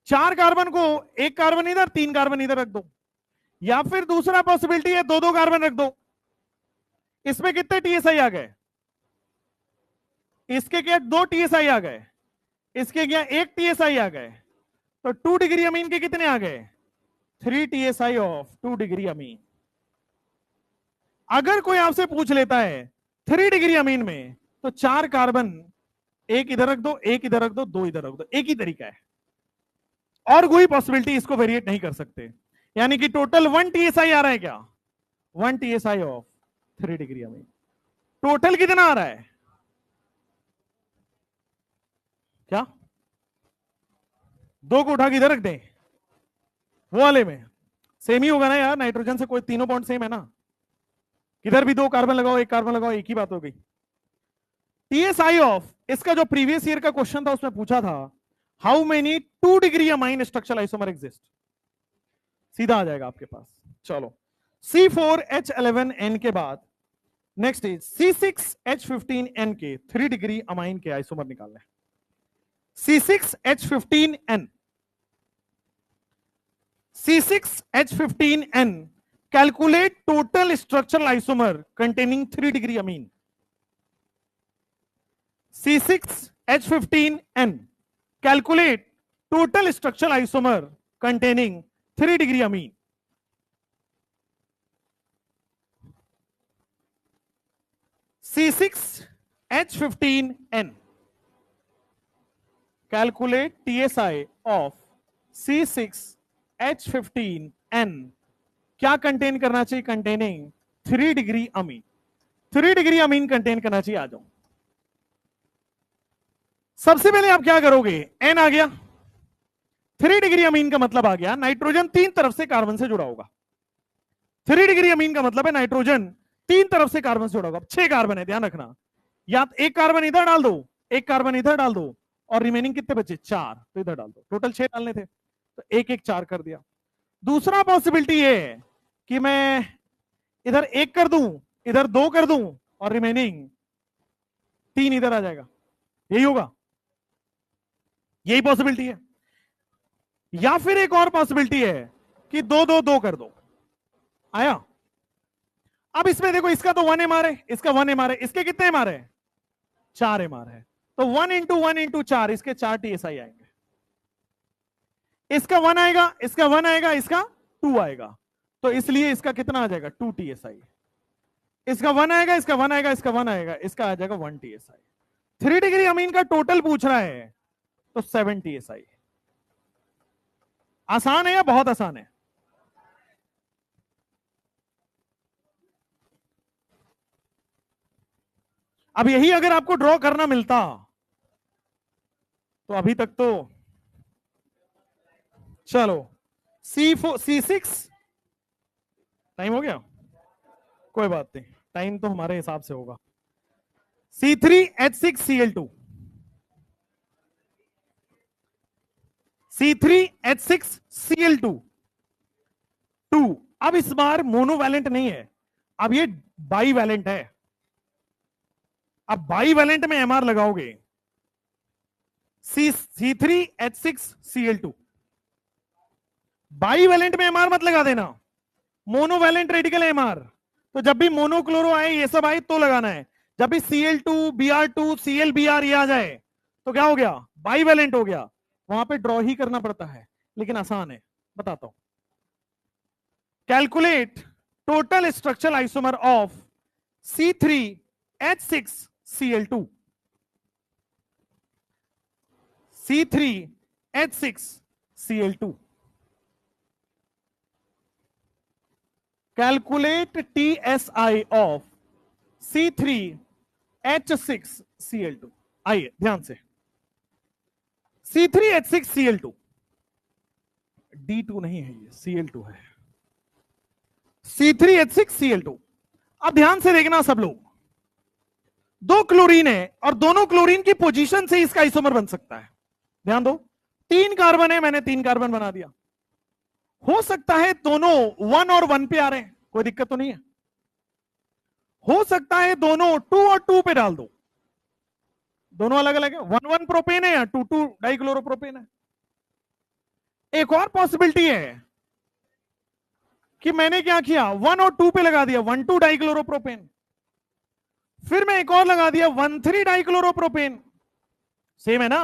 4 कार्बन को 1 कार्बन इधर 3 कार्बन इधर रख दो, या फिर दूसरा पॉसिबिलिटी है दो दो कार्बन रख दो, इसमें कितने टीएसआई आ गए, इसके क्या दो टीएसआई आ गए, इसके क्या एक टीएसआई आ गए, तो 2 डिग्री अमीन के कितने आ गए, 3 टीएसआई ऑफ 2 डिग्री अमीन। अगर कोई आपसे पूछ लेता है 3 डिग्री अमीन में तो 4 कार्बन, एक इधर रख दो, एक इधर रख दो, दो इधर रख दो, एक ही तरीका है, और कोई पॉसिबिलिटी इसको वेरिएट नहीं कर सकते। यानी कि टोटल 1 टीएसआई आ रहा है क्या, 1 TSI of 3 degree amine. Total कितना आ रहा है, क्या दो को उठा के इधर रख दें, वो वाले में सेम ही होगा ना यार, नाइट्रोजन से कोई तीनों बॉन्ड सेम है ना, किधर भी दो कार्बन लगाओ, एक कार्बन लगाओ, एक ही बात हो गई। टीएसआई ऑफ, इसका जो प्रीवियस ईयर का क्वेश्चन था उसमें पूछा था how many 2 degree amine structural isomer exist, सीधा आ जाएगा आपके पास। चलो C4H11N के बाद नेक्स्ट इज C6H15N के 3 डिग्री अमाइन के आइसोमर निकालने। C6H15N, C6H15N calculate total structural isomer containing 3 degree amine। C6H15N calculate total structural isomer containing 3 degree amine। C6H15N calculate TSI of C6H15N क्या कंटेन करना चाहिए, containing 3 degree amine. 3 degree amine contain करना चाहिए। आ जाओ, सबसे पहले आप क्या करोगे, एन आ गया, 3 डिग्री अमीन का मतलब आ गया नाइट्रोजन 3 तरफ से कार्बन से जुड़ा होगा। 3 डिग्री अमीन का मतलब है नाइट्रोजन 3 तरफ से कार्बन से जुड़ा होगा। 6 कार्बन है, ध्यान रखना, या एक कार्बन इधर डाल दो, एक कार्बन इधर डाल दो, और रिमेनिंग कितने बचे, 4, तो इधर डाल दो। टोटल 6 डालने थे, तो एक एक 4 कर दिया। दूसरा पॉसिबिलिटी ये है कि मैं इधर 1 कर दूं, इधर 2 कर दूं, और रिमेनिंग 3 इधर आ जाएगा, यही होगा, यही पॉसिबिलिटी है। या फिर एक और पॉसिबिलिटी है कि 2 2 2 कर दो। आया, अब इसमें देखो, इसका तो 1 MR है, इसका 1 MR है, इसके कितने MR है, 4 MR है, तो 1 × 1 × 4, इसके 4 TSI आएंगे। इसका 1 आएगा, इसका 1 आएगा, इसका 2 आएगा, तो इसलिए इसका कितना आ जाएगा, 2 TSI। इसका 1 आएगा, इसका 1 आएगा, इसका 1 आएगा, इसका आ जाएगा 1 TSI। 3 डिग्री अमीन का टोटल पूछ रहा है तो 7 TSI। आसान है या बहुत आसान है, अब यही अगर आपको ड्रॉ करना मिलता तो अभी तक तो चलो। C6 टाइम हो गया, कोई बात नहीं, टाइम तो हमारे हिसाब से होगा। C3H6Cl2, C3H6Cl2 2। अब इस बार मोनोवैलेंट नहीं है, अब ये बाईवैलेंट है। अब बाईवैलेंट में MR लगाओगे, C3H6Cl2, बाईवैलेंट में MR मत लगा देना, मोनोवैलेंट रेडिकल MR। तो जब भी मोनोक्लोरो आए, ये सब आए, तो लगाना है। जब भी Cl2 Br2 Cl Br ये आ जाए तो क्या हो गया, बाईवैलेंट हो गया। वहां पे ड्रॉ ही करना पड़ता है, लेकिन आसान है, बताता हूं। Calculate total structural isomer of C3H6Cl2, C3H6Cl2। Calculate TSI of C3H6Cl2। आइए ध्यान से, C3H6Cl2 D2 नहीं है, ये Cl2 है, C3H6Cl2। अब ध्यान से देखना सब लोग, 2 क्लोरीन है और दोनों क्लोरीन की पोजीशन से इसका आइसोमर बन सकता है। ध्यान दो, 3 कार्बन है, मैंने 3 कार्बन बना दिया। हो सकता है दोनों 1 और 1 पे आ रहे हैं, कोई दिक्कत तो नहीं है। हो सकता है दोनों 2 और 2 पे डाल दो, दोनों अलग अलग है, 1 1 प्रोपेन है या 2 2 डाइक्लोरोप्रोपेन है। एक और पॉसिबिलिटी है, कि मैंने क्या किया, 1 और 2 पे लगा दिया 1,2 डाइक्लोरोप्रोपेन, फिर मैं एक और लगा दिया 1,3 डाइक्लोरोप्रोपेन। सेम है ना?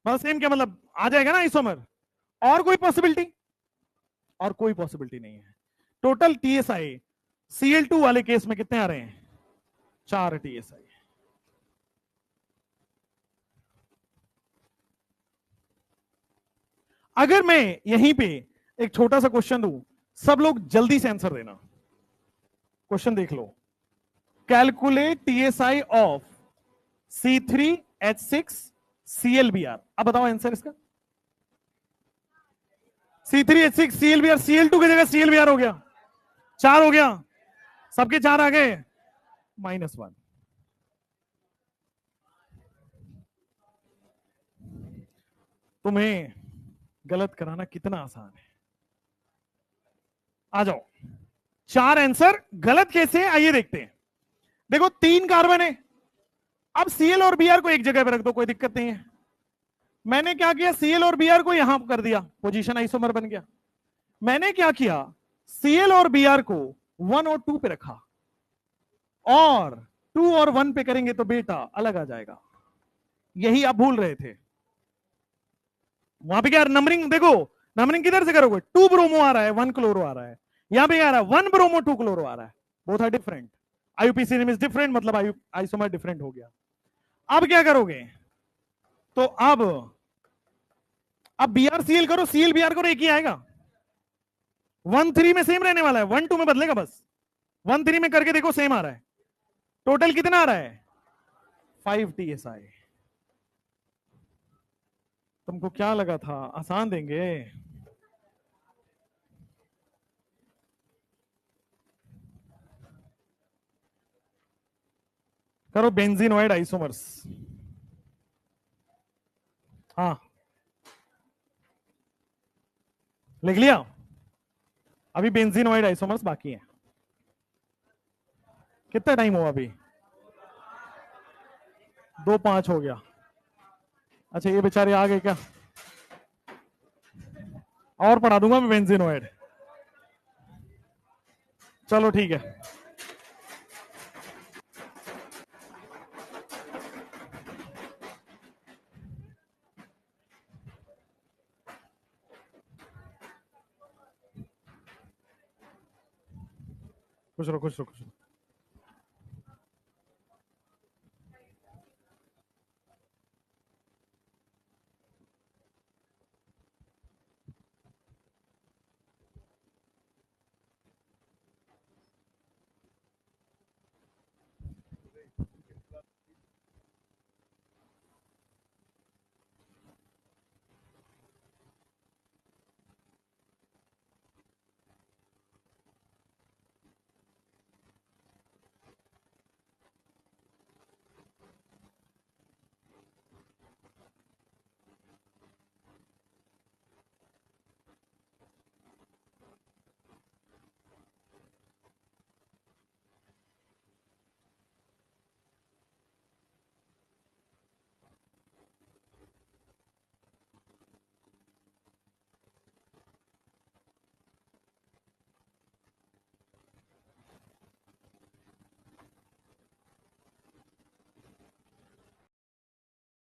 मतलब सेम क्या मतलब, आ जाएगा ना आइसोमर। और कोई पॉसिबिलिटी? और कोई पॉसिबिलिटी नहीं है। टोटल टीएसआई Cl2 वाले केस में कितने आ रहे हैं? 4 टीएसआई। अगर मैं यहीं पे एक छोटा सा क्वेश्चन दूं, सब लोग जल्दी से आंसर देना। क्वेश्चन देख लो, कैलकुलेट टीएसआई ऑफ C3H6Clbr। अब बताओ आंसर इसका। C3H6Clbr, Cl2 की जगह Clbr हो गया, 4 हो गया, सबके 4 आ गए, -1। तुम्हें गलत कराना कितना आसान है। आ जाओ, 4 आंसर गलत कैसे, आइए देखते हैं। देखो 3 कार्बन है, अब Cl और Br को एक जगह पे रख दो, कोई दिक्कत नहीं है। मैंने क्या किया, Cl और Br को यहां कर दिया, पोजीशन आइसोमर बन गया। मैंने क्या किया, Cl और Br को 1 और 2 पे रखा, और 2 और 1 पे करेंगे तो बेटा अलग आ जाएगा। यही आप भूल रहे थे। वहां पे क्या नंबरिंग देखो, नंबरिंग किधर से करोगे, 2 ब्रोमो आ रहा है 1 क्लोरो आ रहा है, यहां पे आ रहा है 1 ब्रोमो 2 क्लोरो आ रहा है, both are different, IUPAC name is different, मतलब आइसोमर डिफरेंट हो गया। अब क्या करोगे, तो अब BrCl करो, Cl Br करो, एक ही आएगा। 1,3 में सेम रहने वाला है, 1,2 में बदलेगा बस। 1,3 में करके देखो सेम आ रहा है। टोटल कितना आ रहा है, 5 TSI। तुमको क्या लगा था आसान देंगे? करो बेंजीनोइड आइसोमर्स। हाँ लिख लिया, अभी बेंजीनोइड आइसोमर्स बाकी है। कितना टाइम हुआ अभी? 2:05 हो गया। अच्छा ये बेचारे आ गए क्या? और पढ़ा दूंगा मैं बेंजीनोइड। चलो ठीक है। खुश रहो खुश रहो खुश रहो।